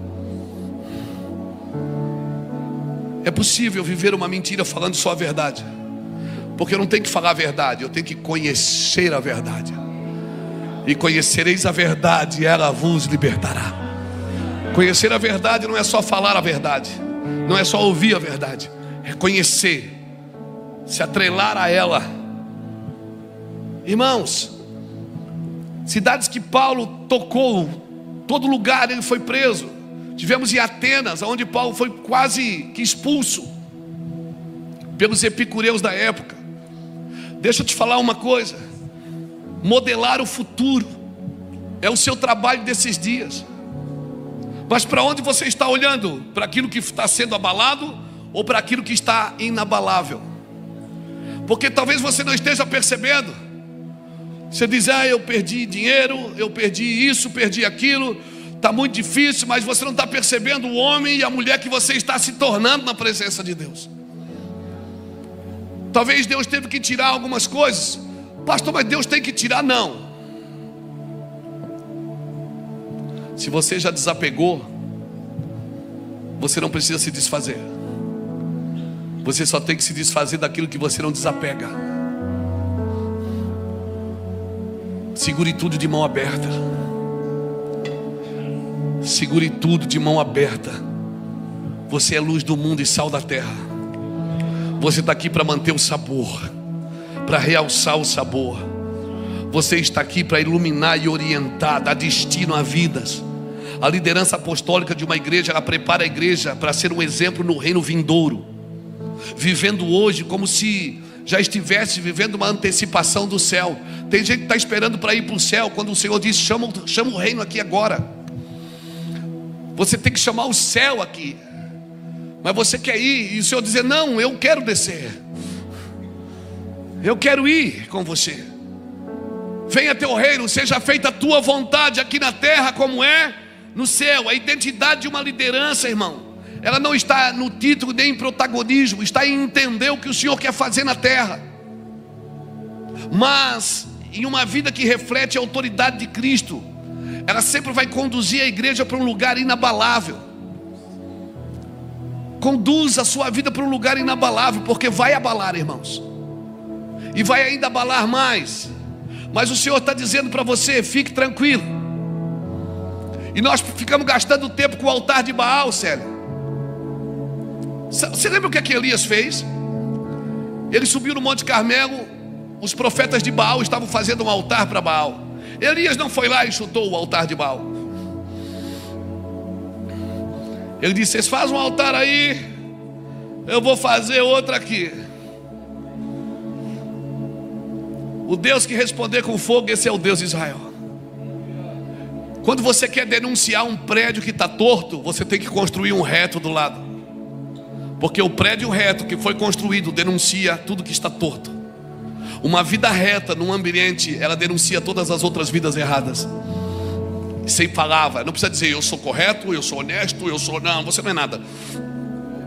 É possível viver uma mentira falando só a verdade, porque eu não tenho que falar a verdade, eu tenho que conhecer a verdade. E conhecereis a verdade, e ela vos libertará. Conhecer a verdade não é só falar a verdade, não é só ouvir a verdade, é conhecer, se atrelar a ela. Irmãos, cidades que Paulo tocou, todo lugar ele foi preso. Tivemos em Atenas, onde Paulo foi quase que expulso pelos epicureus da época. Deixa eu te falar uma coisa: modelar o futuro é o seu trabalho desses dias. Mas para onde você está olhando? Para aquilo que está sendo abalado ou para aquilo que está inabalável? Porque talvez você não esteja percebendo. Você diz: eu perdi dinheiro, eu perdi isso, perdi aquilo, está muito difícil. Mas você não está percebendo o homem e a mulher que você está se tornando na presença de Deus. Talvez Deus teve que tirar algumas coisas. Pastor, mas Deus tem que tirar? Não. Se você já desapegou, você não precisa se desfazer. Você só tem que se desfazer daquilo que você não desapega. Segure tudo de mão aberta. Segure tudo de mão aberta. Você é luz do mundo e sal da terra. Você está aqui para manter o sabor, para realçar o sabor. Você está aqui para iluminar e orientar, dar destino a vidas. A liderança apostólica de uma igreja, ela prepara a igreja para ser um exemplo no reino vindouro, vivendo hoje como se já estivesse vivendo uma antecipação do céu. Tem gente que está esperando para ir para o céu, quando o Senhor diz: chama o reino aqui agora. Você tem que chamar o céu aqui. Mas você quer ir, e o Senhor dizer: não, eu quero descer, eu quero ir com você. Venha teu reino, seja feita a tua vontade aqui na terra como é no céu. A identidade de uma liderança, irmão, ela não está no título nem em protagonismo, está em entender o que o Senhor quer fazer na terra. Mas em uma vida que reflete a autoridade de Cristo, ela sempre vai conduzir a igreja para um lugar inabalável. Conduz a sua vida para um lugar inabalável, porque vai abalar, irmãos, e vai ainda abalar mais. Mas o Senhor está dizendo para você: fique tranquilo. E nós ficamos gastando tempo com o altar de Baal, Célio. Você lembra o que Elias fez? Ele subiu no Monte Carmelo, os profetas de Baal estavam fazendo um altar para Baal. Elias não foi lá e chutou o altar de Baal. Ele disse: vocês fazem um altar aí, eu vou fazer outro aqui. O Deus que responder com fogo, esse é o Deus de Israel. Quando você quer denunciar um prédio que está torto, você tem que construir um reto do lado, porque o prédio reto que foi construído denuncia tudo que está torto. Uma vida reta num ambiente, ela denuncia todas as outras vidas erradas. Sem palavra, não precisa dizer eu sou correto, eu sou honesto, eu sou... Não, você não é nada.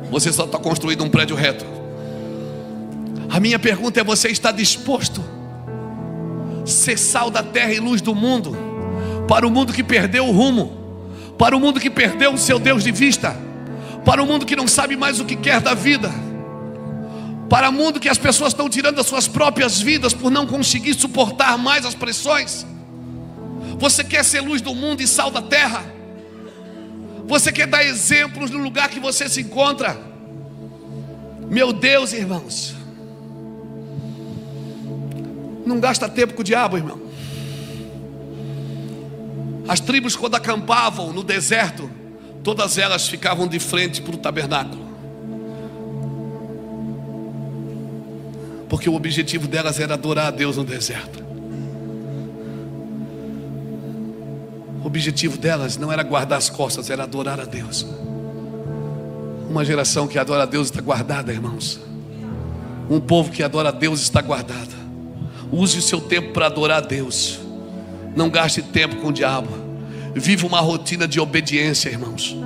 Você só está construindo um prédio reto. A minha pergunta é: você está disposto a ser sal da terra e luz do mundo, para o mundo que perdeu o rumo, para o mundo que perdeu o seu Deus de vista, para o mundo que não sabe mais o que quer da vida, para o mundo que as pessoas estão tirando as suas próprias vidas por não conseguir suportar mais as pressões? Você quer ser luz do mundo e sal da terra? Você quer dar exemplos no lugar que você se encontra? Meu Deus, irmãos, não gasta tempo com o diabo, irmão. As tribos, quando acampavam no deserto, todas elas ficavam de frente para o tabernáculo, porque o objetivo delas era adorar a Deus no deserto. O objetivo delas não era guardar as costas, era adorar a Deus. Uma geração que adora a Deus está guardada, irmãos. Um povo que adora a Deus está guardado. Use o seu tempo para adorar a Deus. Não gaste tempo com o diabo. Viva uma rotina de obediência, irmãos,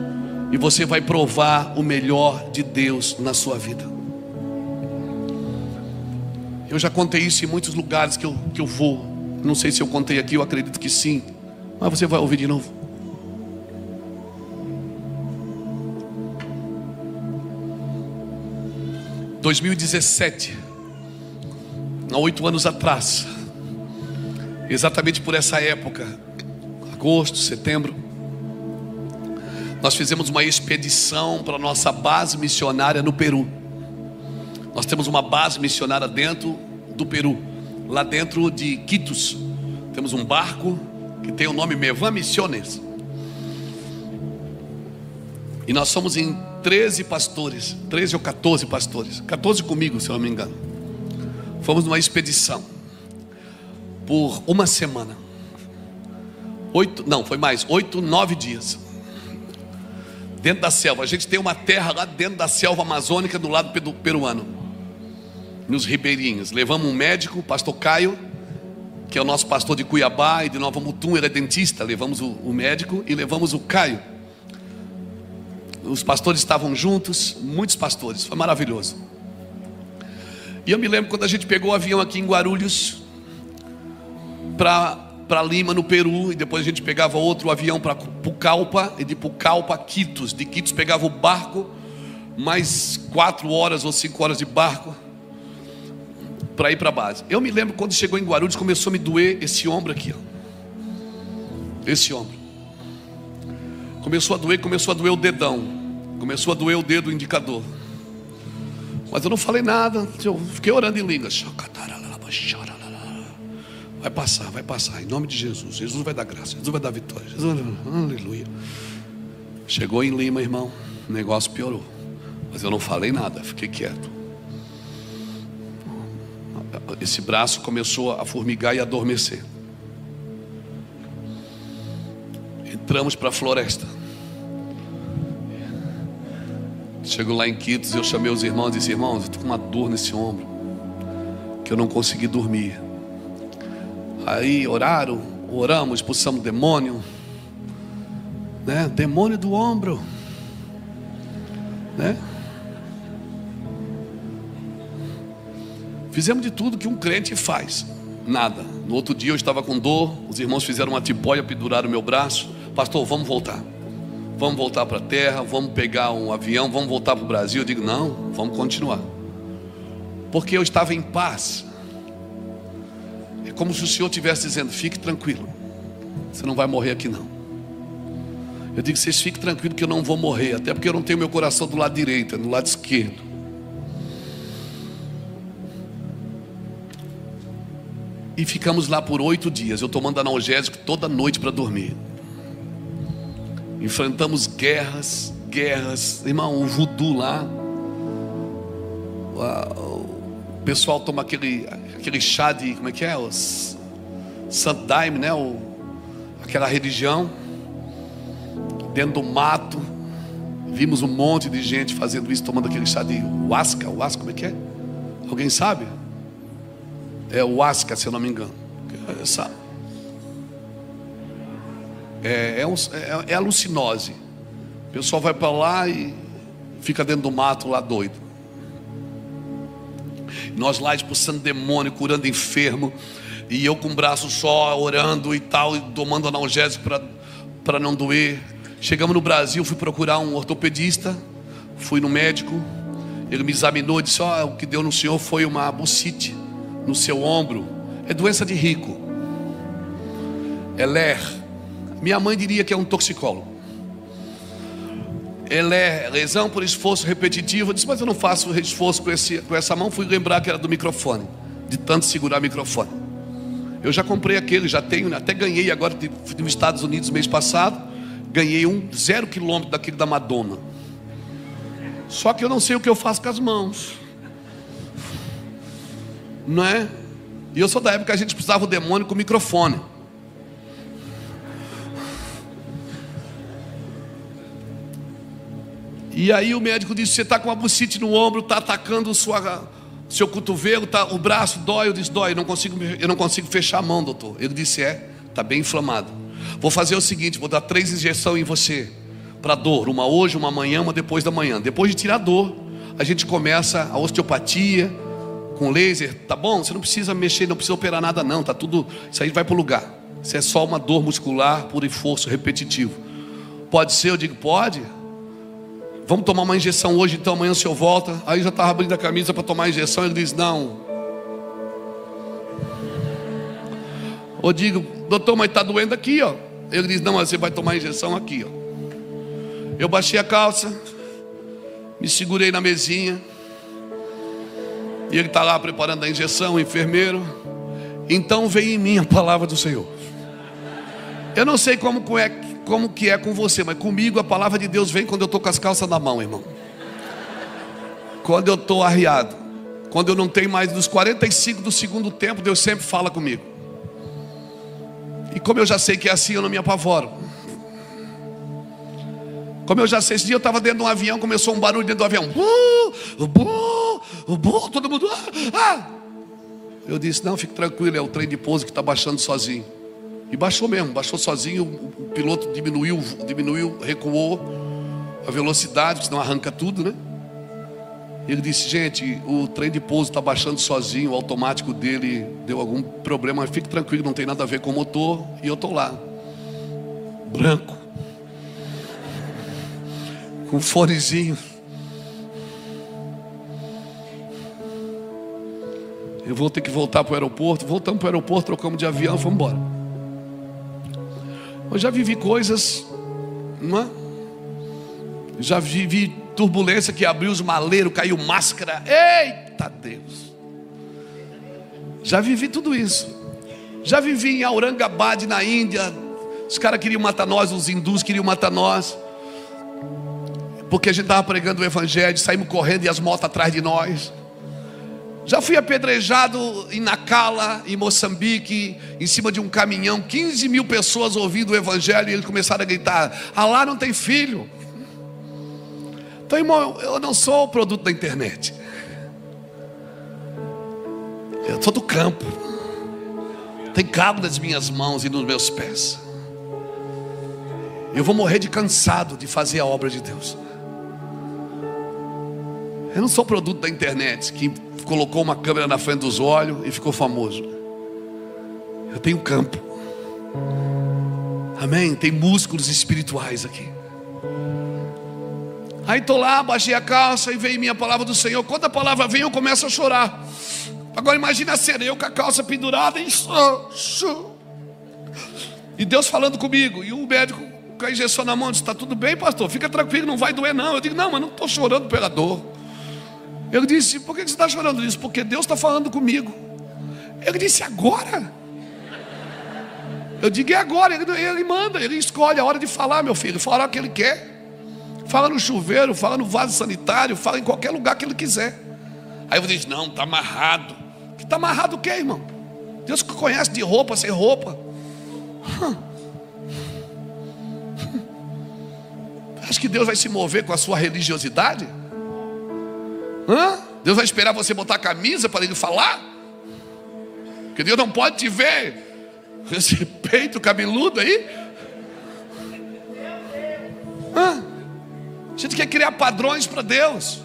e você vai provar o melhor de Deus na sua vida. Eu já contei isso em muitos lugares que eu vou. Não sei se eu contei aqui, eu acredito que sim, mas você vai ouvir de novo. Em 2017, há 8 anos atrás, exatamente por essa época, agosto, setembro, nós fizemos uma expedição para a nossa base missionária no Peru. Nós temos uma base missionária dentro do Peru, lá dentro de Quitos. Temos um barco que tem o nome Mevan Missiones. E nós somos em 13 pastores, 13 ou 14 pastores, 14 comigo, se eu não me engano. Fomos numa expedição por uma semana. 8, 9 dias. Dentro da selva. A gente tem uma terra lá dentro da selva amazônica, do lado peruano, nos ribeirinhos. Levamos um médico, o pastor Caio, que é o nosso pastor de Cuiabá e de Nova Mutum, ele é dentista. Levamos o médico e levamos o Caio. Os pastores estavam juntos, muitos pastores, foi maravilhoso. E eu me lembro quando a gente pegou o avião aqui em Guarulhos para Lima, no Peru, e depois a gente pegava outro avião para Pucallpa, e de Pucallpa a Quitos. De Quitos pegava o barco, mais 4 horas ou 5 horas de barco para ir para a base. Eu me lembro quando chegou em Guarulhos, começou a me doer esse ombro aqui, ó. Esse ombro começou a doer o dedão, começou a doer o dedo indicador. Mas eu não falei nada, eu fiquei orando em línguas. Vai passar, em nome de Jesus. Jesus vai dar graça, Jesus vai dar vitória, Jesus... Aleluia. Chegou em Lima, irmão, o negócio piorou. Mas eu não falei nada, fiquei quieto. Esse braço começou a formigar e a adormecer. Entramos para a floresta. Chegou lá em Quitos, eu chamei os irmãos e disse: irmãos, eu estou com uma dor nesse ombro, que eu não consegui dormir. Aí oramos, expulsamos o demônio, né? Demônio do ombro, né? Fizemos de tudo que um crente faz. Nada, No outro dia eu estava com dor, os irmãos fizeram uma tipóia, penduraram o meu braço. Pastor, vamos voltar. Vamos voltar para a terra, vamos pegar um avião, vamos voltar para o Brasil. Eu digo, não, vamos continuar. Porque eu estava em paz. É como se o Senhor estivesse dizendo, fique tranquilo, você não vai morrer aqui não. Eu digo, vocês fiquem tranquilos que eu não vou morrer. Até porque eu não tenho meu coração do lado direito, é do lado esquerdo. E ficamos lá por 8 dias. Eu tomando analgésico toda noite para dormir. Enfrentamos guerras. Irmão, o voodoo lá. O pessoal toma aquele chá de, como é que é? Os Sandaime, né? Aquela religião. Dentro do mato. Vimos um monte de gente fazendo isso, tomando aquele chá de Huasca, como é que é? Alguém sabe? É o Huasca, se eu não me engano. É alucinose. O pessoal vai para lá e fica dentro do mato lá doido. Nós lá expulsando demônio, curando enfermo. E eu com o braço só, orando e tal, e tomando analgésico para não doer. Chegamos no Brasil, fui procurar um ortopedista. Fui no médico. Ele me examinou e disse, o que deu no senhor foi uma bucite no seu ombro. É doença de rico. É LER. Minha mãe diria que é um toxicólogo. É lesão por esforço repetitivo. Eu disse, mas eu não faço esforço com essa mão. Fui lembrar que era do microfone, de tanto segurar o microfone. Eu já comprei aquele, já tenho, até ganhei agora nos Estados Unidos mês passado. Ganhei 0 quilômetro daquele da Madonna. Só que eu não sei o que eu faço com as mãos, não é? E eu sou da época que a gente precisava do demônio com o microfone. E aí o médico disse, você está com uma bucite no ombro, está atacando seu cotovelo, o braço dói. Eu disse, dói, eu não consigo fechar a mão, doutor. Ele disse, está bem inflamado. Vou fazer o seguinte, vou dar 3 injeções em você, para dor, uma hoje, uma amanhã, uma depois da manhã. Depois de tirar a dor, a gente começa a osteopatia, com laser, tá bom? Você não precisa mexer, não precisa operar nada não, tá tudo, isso aí vai para o lugar. Isso é só uma dor muscular por esforço repetitivo. Pode ser? Eu digo, pode. Vamos tomar uma injeção hoje, então amanhã o senhor volta. Aí já estava abrindo a camisa para tomar a injeção. Ele diz, não. Eu digo, doutor, mas está doendo aqui, ó. Ele diz, não, mas você vai tomar a injeção aqui, ó. Eu baixei a calça, me segurei na mesinha. E ele está lá preparando a injeção, o enfermeiro. Então veio em mim a palavra do Senhor. Eu não sei como que é com você, mas comigo a palavra de Deus vem quando eu estou com as calças na mão, irmão. Quando eu estou arriado. Quando eu não tenho mais dos 45 do segundo tempo, Deus sempre fala comigo. E como eu já sei que é assim, eu não me apavoro. Como eu já sei, esse dia eu estava dentro de um avião, começou um barulho dentro do avião. Todo mundo. Eu disse, não, fique tranquilo, é o trem de pouso que está baixando sozinho. E baixou mesmo, baixou sozinho. O piloto diminuiu, recuou a velocidade, senão arranca tudo, né? Ele disse, gente, o trem de pouso está baixando sozinho, o automático dele deu algum problema, mas fique tranquilo, não tem nada a ver com o motor. E eu estou lá, branco, com um fonezinho. Eu vou ter que voltar para o aeroporto. Voltamos para o aeroporto, trocamos de avião e fomos embora. Eu já vivi coisas, não é? Já vivi turbulência que abriu os maleiros, caiu máscara. Eita Deus! Já vivi tudo isso. Já vivi em Aurangabad, na Índia. Os caras queriam matar nós, os hindus queriam matar nós, porque a gente estava pregando o evangelho. Saímos correndo e as motos atrás de nós. Já fui apedrejado em Nacala, em Moçambique, em cima de um caminhão, 15 mil pessoas ouvindo o evangelho, e eles começaram a gritar, Alá não tem filho. Então, irmão, eu não sou o produto da internet. Eu sou do campo. Tem cabo nas minhas mãos e nos meus pés. Eu vou morrer de cansado de fazer a obra de Deus. Eu não sou produto da internet que colocou uma câmera na frente dos olhos e ficou famoso. Eu tenho campo. Amém? Tem músculos espirituais aqui. Aí estou lá, baixei a calça e veio minha palavra do Senhor. Quando a palavra vem, eu começo a chorar. Agora imagina ser eu com a calça pendurada e Deus falando comigo. E o médico com a injeção na mão disse: está tudo bem, pastor? Fica tranquilo, não vai doer não. Eu digo: não, mas não estou chorando pela dor. Ele disse: por que você está chorando? Eu disse: porque Deus está falando comigo. Ele disse: agora? Eu digo: é agora. Ele manda, ele escolhe a hora de falar, meu filho. Fala o que ele quer. Fala no chuveiro, fala no vaso sanitário, fala em qualquer lugar que ele quiser. Aí eu disse: não, está amarrado. Que está amarrado o quê, irmão? Deus que conhece de roupa sem roupa. Acho que Deus vai se mover com a sua religiosidade? Deus vai esperar você botar a camisa para ele falar? Porque Deus não pode te ver esse peito cabeludo aí? A gente quer criar padrões para Deus.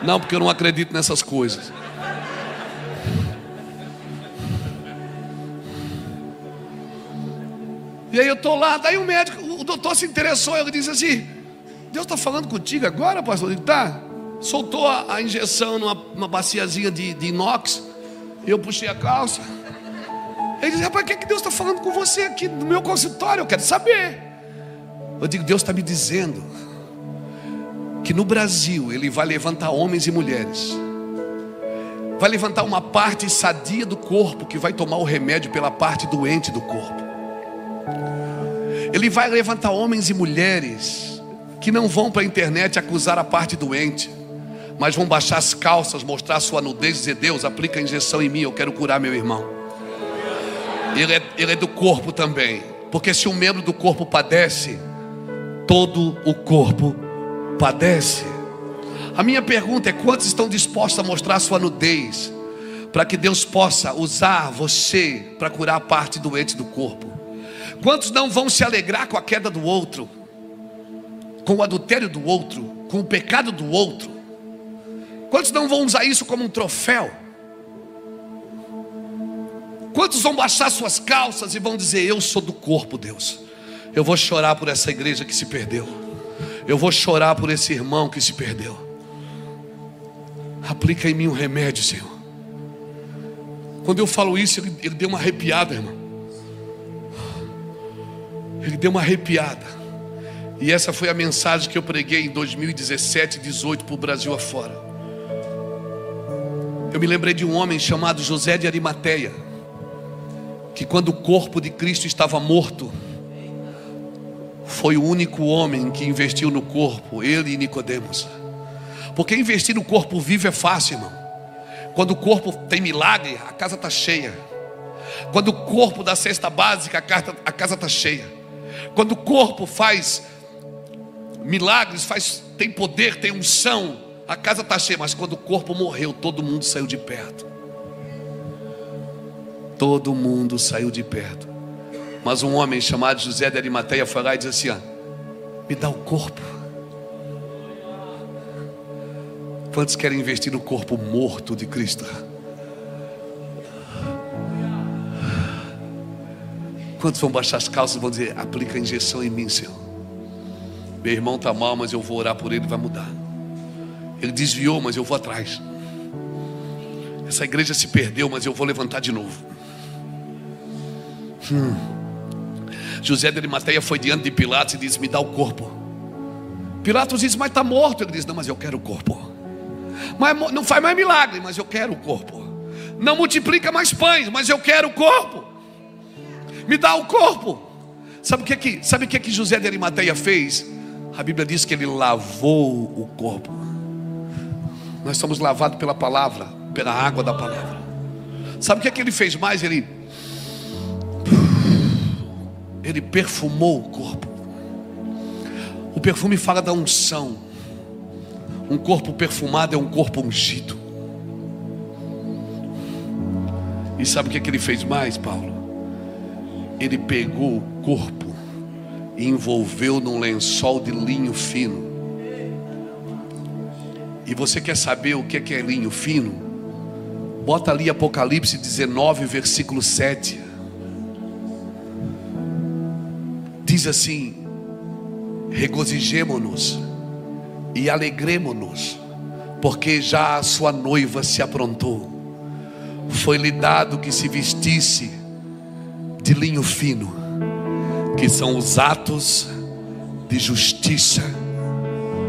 Não, porque eu não acredito nessas coisas. E aí eu estou lá, daí o médico, o doutor se interessou. Ele disse assim: Deus está falando contigo agora, pastor? Ele tá. Soltou a injeção numa baciazinha de inox. Eu puxei a calça. Ele disse: rapaz, o que é que Deus está falando com você aqui no meu consultório? Eu quero saber. Eu digo: Deus está me dizendo que no Brasil Ele vai levantar homens e mulheres. Vai levantar uma parte sadia do corpo que vai tomar o remédio pela parte doente do corpo. Ele vai levantar homens e mulheres que não vão para a internet acusar a parte doente, mas vão baixar as calças, mostrar a sua nudez e dizer: Deus, aplica a injeção em mim, eu quero curar meu irmão. Ele é do corpo também. Porque se um membro do corpo padece, todo o corpo padece. A minha pergunta é: quantos estão dispostos a mostrar a sua nudez para que Deus possa usar você para curar a parte doente do corpo? Quantos não vão se alegrar com a queda do outro, com o adultério do outro, com o pecado do outro? Quantos não vão usar isso como um troféu? Quantos vão baixar suas calças e vão dizer: eu sou do corpo, Deus. Eu vou chorar por essa igreja que se perdeu. Eu vou chorar por esse irmão que se perdeu. Aplica em mim um remédio, Senhor. Quando eu falo isso, ele deu uma arrepiada, irmão. Ele deu uma arrepiada. E essa foi a mensagem que eu preguei em 2017 e 2018 para o Brasil afora. Eu me lembrei de um homem chamado José de Arimateia, que quando o corpo de Cristo estava morto, foi o único homem que investiu no corpo, ele e Nicodemos. Porque investir no corpo vivo é fácil, irmão. Quando o corpo tem milagre, a casa está cheia. Quando o corpo dá cesta básica, a casa está cheia. Quando o corpo faz milagres, tem poder, tem unção, a casa está cheia. Mas quando o corpo morreu, todo mundo saiu de perto. Todo mundo saiu de perto. Mas um homem chamado José de Arimateia foi lá e disse assim: me dá o corpo. Quantos querem investir no corpo morto de Cristo? Quantos vão baixar as calças e vão dizer: aplica a injeção em mim, Senhor. Meu irmão está mal, mas eu vou orar por ele e vai mudar. Ele desviou, mas eu vou atrás. Essa igreja se perdeu, mas eu vou levantar de novo. José de Arimateia foi diante de Pilatos e disse: me dá o corpo. Pilatos disse: mas está morto. Ele disse: não, mas eu quero o corpo. Mas não faz mais milagre, mas eu quero o corpo. Não multiplica mais pães, mas eu quero o corpo. Me dá o corpo. Sabe o que José de Arimateia fez? A Bíblia diz que ele lavou o corpo. Nós somos lavados pela palavra, pela água da palavra. Sabe o que ele fez mais? Ele perfumou o corpo. O perfume fala da unção. Um corpo perfumado é um corpo ungido. E sabe o que ele fez mais, Paulo? Ele pegou o corpo e envolveu num lençol de linho fino e você quer saber o que é linho fino, bota ali Apocalipse 19, versículo 7. Diz assim: regozijemo-nos e alegremo-nos, porque já a sua noiva se aprontou. Foi-lhe dado que se vestisse de linho fino, que são os atos de justiça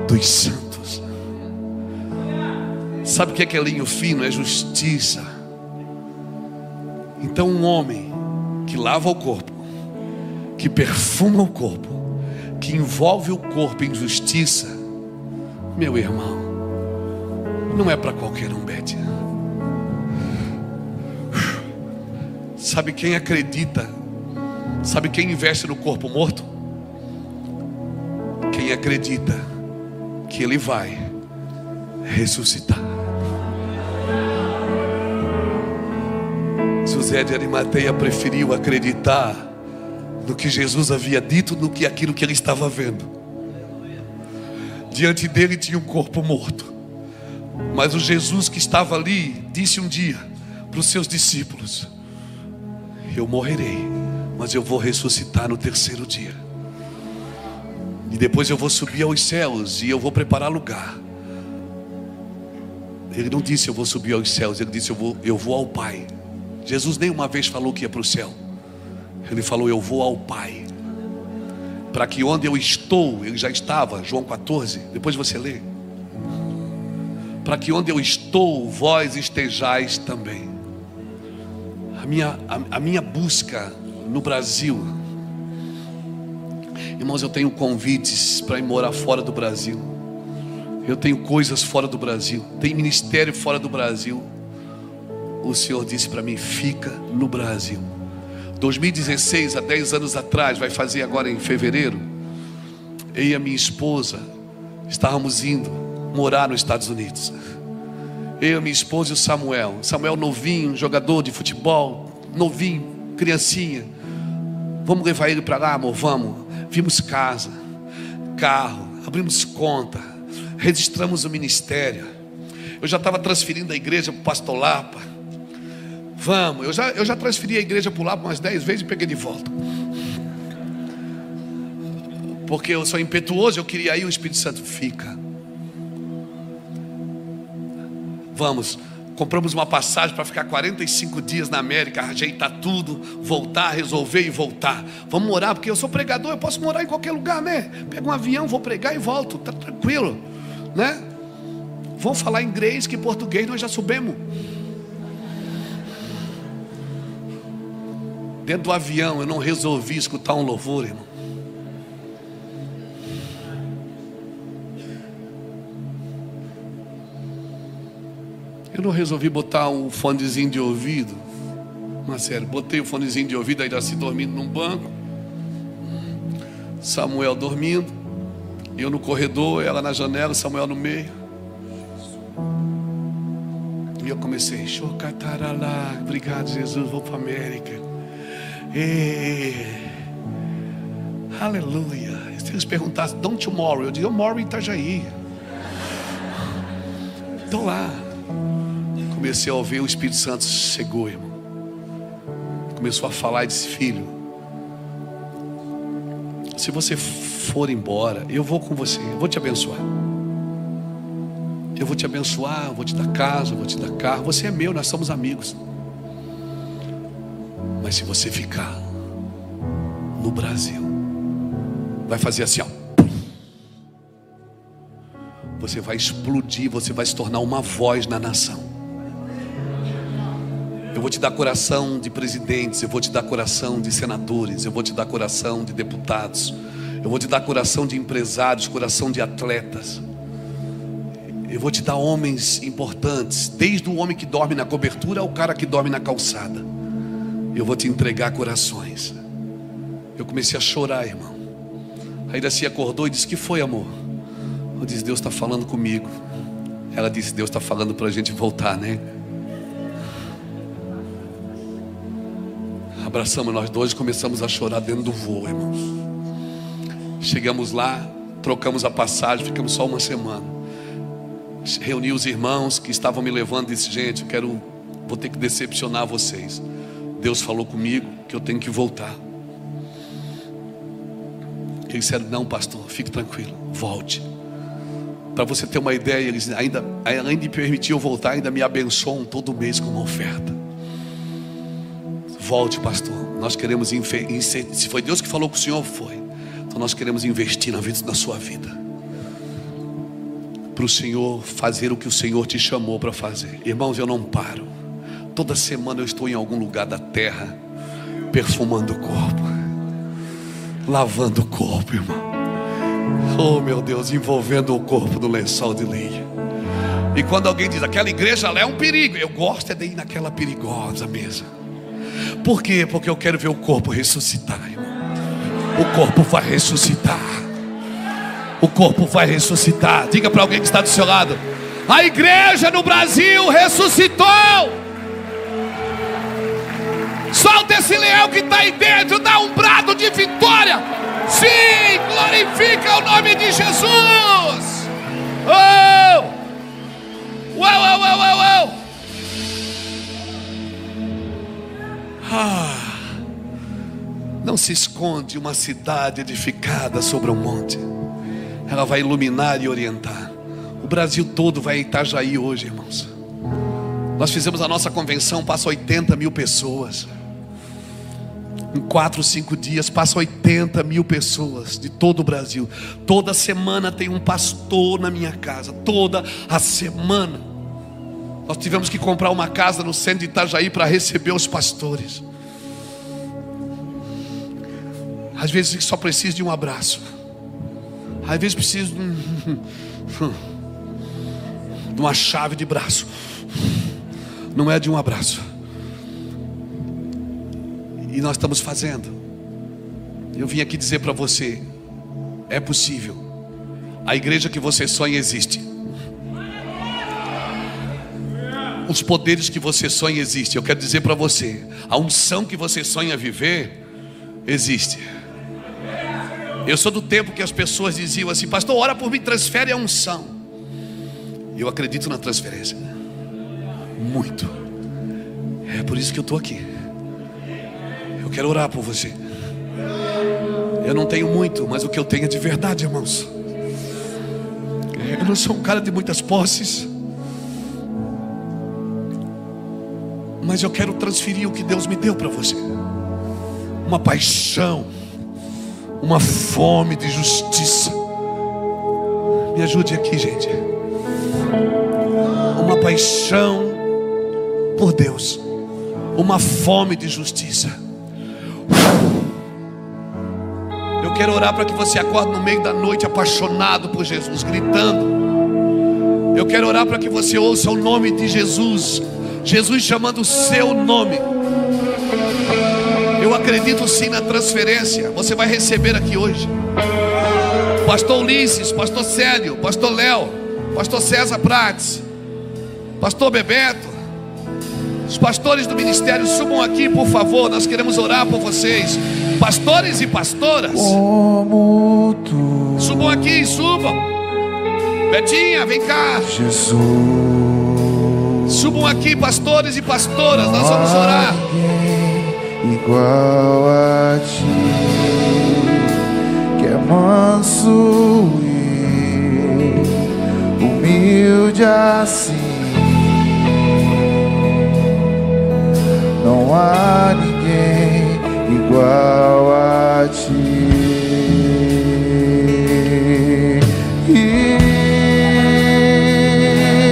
dos santos. Sabe o que é linho fino? É justiça. Então um homem que lava o corpo, que perfuma o corpo, que envolve o corpo em justiça, meu irmão, não é para qualquer um, Bete. Sabe quem acredita? Sabe quem investe no corpo morto? Quem acredita que ele vai ressuscitar. José de Arimateia preferiu acreditar no que Jesus havia dito do que aquilo que ele estava vendo. Diante dele tinha um corpo morto, mas o Jesus que estava ali disse um dia para os seus discípulos: eu morrerei, mas eu vou ressuscitar no terceiro dia, e depois eu vou subir aos céus e eu vou preparar lugar. Ele não disse eu vou subir aos céus, ele disse eu vou ao Pai. Jesus nem uma vez falou que ia para o céu. Ele falou eu vou ao Pai, para que onde eu estou, ele já estava, João 14, depois você lê. Para que onde eu estou, vós estejais também. A minha busca no Brasil, irmãos, eu tenho convites para ir morar fora do Brasil. Eu tenho coisas fora do Brasil, tem ministério fora do Brasil. O Senhor disse para mim: fica no Brasil. 2016, há 10 anos atrás, vai fazer agora em fevereiro, eu e a minha esposa estávamos indo morar nos Estados Unidos. Eu, a minha esposa e o Samuel novinho, jogador de futebol, novinho, criancinha. Vamos levar ele para lá, amor? Vamos. Vimos casa, carro, abrimos conta, registramos o ministério. Eu já estava transferindo a igreja para o pastor Lapa. Vamos, eu já transferi a igreja para o Lapa umas 10 vezes e peguei de volta, porque eu sou impetuoso, eu queria ir. O Espírito Santo: fica. Vamos, compramos uma passagem para ficar 45 dias na América, ajeitar tudo, voltar, resolver e voltar. Vamos morar, porque eu sou pregador, eu posso morar em qualquer lugar, né? Pego um avião, vou pregar e volto, tá tranquilo, né? Vão falar inglês, que português nós já soubemos. Dentro do avião eu não resolvi escutar um louvor, irmão. Eu não resolvi botar um fonezinho de ouvido. Mas sério, botei o fonezinho de ouvido, aí Iraci dormindo num banco, Samuel dormindo, eu no corredor, ela na janela, Samuel no meio. E eu comecei: chocataralá, obrigado Jesus, vou para a América. Aleluia. Se eles perguntassem: don't you moro? Eu digo: eu moro em Itajaí. Estou lá. Comecei a ouvir, o Espírito Santo chegou, irmão. Começou a falar e disse: filho, se você for embora, eu vou com você, eu vou te abençoar. Eu vou te abençoar, eu vou te dar casa, eu vou te dar carro. Você é meu, nós somos amigos. Mas se você ficar no Brasil, vai fazer assim, ó. Você vai explodir, você vai se tornar uma voz na nação. Eu vou te dar coração de presidentes, eu vou te dar coração de senadores, eu vou te dar coração de deputados, eu vou te dar coração de empresários, coração de atletas. Eu vou te dar homens importantes, desde o homem que dorme na cobertura ao cara que dorme na calçada. Eu vou te entregar corações. Eu comecei a chorar, irmão. Aí Iraci acordou e disse: que foi, amor? Eu disse: Deus está falando comigo. Ela disse: Deus está falando para a gente voltar, né? Abraçamos nós dois e começamos a chorar dentro do voo, irmãos. Chegamos lá, trocamos a passagem, ficamos só uma semana. reuni os irmãos que estavam me levando e disse: gente, vou ter que decepcionar vocês. Deus falou comigo que eu tenho que voltar. Eles disseram: não, pastor, fique tranquilo, volte. Para você ter uma ideia, eles ainda, além de permitir eu voltar, ainda me abençoam todo mês com uma oferta. Volte, pastor. Nós queremos se foi Deus que falou com o senhor, foi. Então nós queremos investir na sua vida, para o Senhor fazer o que o Senhor te chamou para fazer. Irmãos, eu não paro. Toda semana eu estou em algum lugar da terra, perfumando o corpo, lavando o corpo, irmão. Oh meu Deus, envolvendo o corpo no lençol de linho. E quando alguém diz: aquela igreja lá é um perigo, eu gosto de ir naquela perigosa mesa. Por quê? Porque eu quero ver o corpo ressuscitar, irmão. O corpo vai ressuscitar. O corpo vai ressuscitar. Diga para alguém que está do seu lado: a igreja no Brasil ressuscitou. Solta esse leão que está aí dentro, dá um brado de vitória. Sim, glorifica o nome de Jesus. Oh! Uau, uau, uau, uau, uau. Não se esconde uma cidade edificada sobre um monte. Ela vai iluminar e orientar. O Brasil todo vai em Itajaí hoje, irmãos. Nós fizemos a nossa convenção, passa 80 mil pessoas. Em 4, 5 dias passa 80 mil pessoas de todo o Brasil. Toda semana tem um pastor na minha casa. Toda a semana. Nós tivemos que comprar uma casa no centro de Itajaí para receber os pastores. Às vezes só precisa de um abraço. Às vezes precisa de uma chave de braço. Não é de um abraço. E nós estamos fazendo. Eu vim aqui dizer para você: é possível. A igreja que você sonha existe. Os poderes que você sonha existem. Eu quero dizer para você: a unção que você sonha viver existe. Eu sou do tempo que as pessoas diziam assim: pastor, ora por mim, transfere a unção. Eu acredito na transferência. Muito. É por isso que eu estou aqui. Eu quero orar por você. Eu não tenho muito, mas o que eu tenho é de verdade, irmãos. Eu não sou um cara de muitas posses, mas eu quero transferir o que Deus me deu para você. Uma paixão, uma fome de justiça. Me ajude aqui, gente. Uma paixão por Deus, uma fome de justiça. Eu quero orar para que você acorde no meio da noite apaixonado por Jesus, gritando. Eu quero orar para que você ouça o nome de Jesus, Jesus chamando o seu nome. Eu acredito sim na transferência. Você vai receber aqui hoje. Pastor Ulisses, Pastor Célio, Pastor Léo, Pastor César Prates, Pastor Bebeto, os pastores do ministério, subam aqui, por favor. Nós queremos orar por vocês. Pastores e pastoras, subam aqui, subam. Betinha, vem cá. Jesus, subam aqui, pastores e pastoras. Nós vamos orar. igual a ti, que é manso e humilde assim. Não há ninguém igual a ti.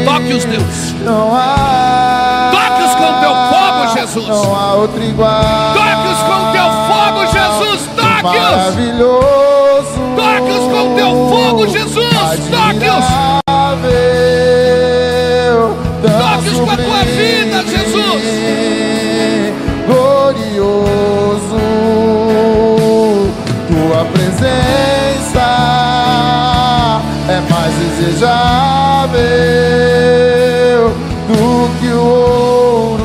Toque-os, Deus. Não há. Toque-os com teu fogo, Jesus. Não há outro igual. Toque-os com teu fogo, Jesus. Toque-os. Maravilhoso. Toque-os com teu fogo, Jesus. Toque-os. Toque-os com a tua vida, Jesus. Glorioso, tua presença é mais desejável do que o ouro,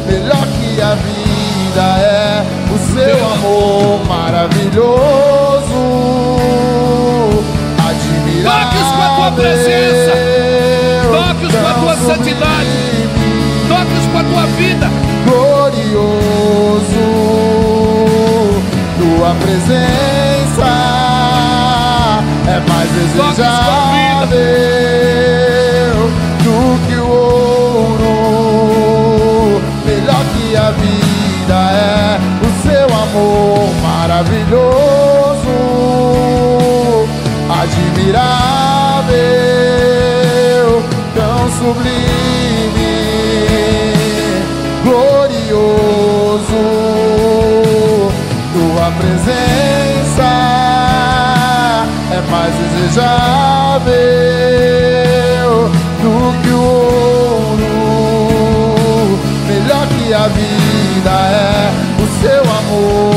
melhor que a vida é o seu amor maravilhoso, admirável. Toque-os com a tua presença. Toque-os com a tua santidade. Toque-os com a tua vida. Glorioso, tua presença é mais desejável do que o ouro. Melhor que a vida é o seu amor maravilhoso, admirável, tão sublime, glorioso. Tua presença é mais desejável do que o ouro. Melhor que a vida é o seu amor.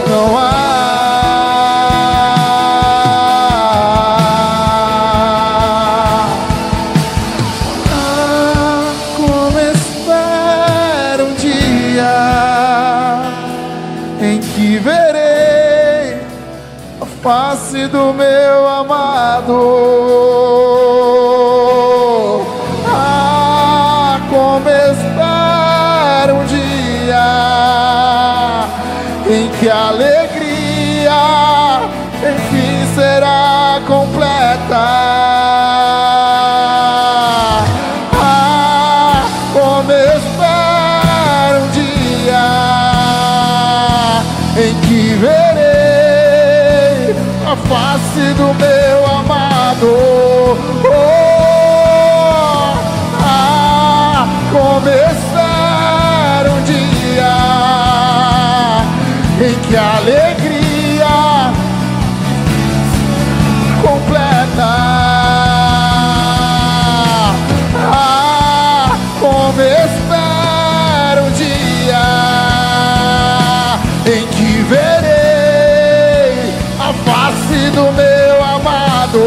Não há como espero um dia em que verei a face do meu amado. Ah, como espero um dia em que a alegria enfim será completa. Ah, como espero um dia em que verei a face do meu amado. Oh, ah, como espero um dia em que a alegria completa. Ah, como espero um dia em que verei a face do meu amado.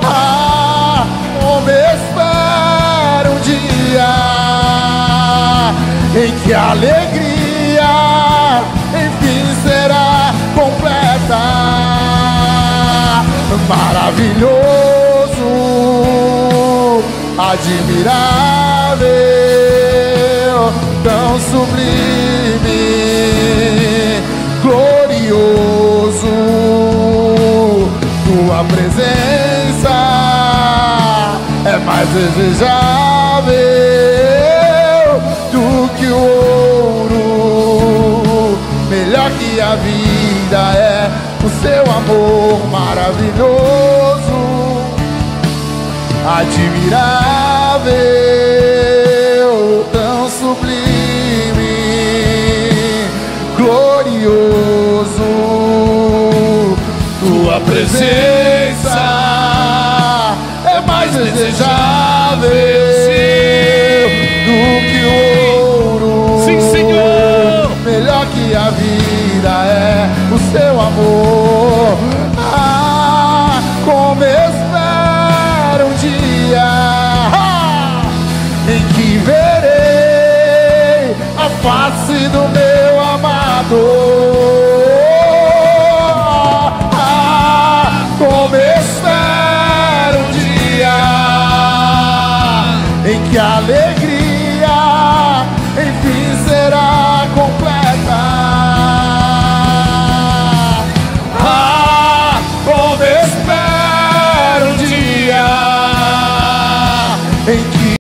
Ah, como espero um dia em que a alegria enfim será completa. Maravilhoso, admirável, tão sublime, glorioso. Tua presença é mais desejável do que o ouro. Melhor que a vida é o seu amor maravilhoso, admirável, tão sublime, glorioso. Tua presença é mais desejável do que o ouro. Sim, Senhor. Melhor que a vida é o seu amor. Ah, como espero um dia em que verei a face do meu amado. Ah, como espero um dia em que a alegria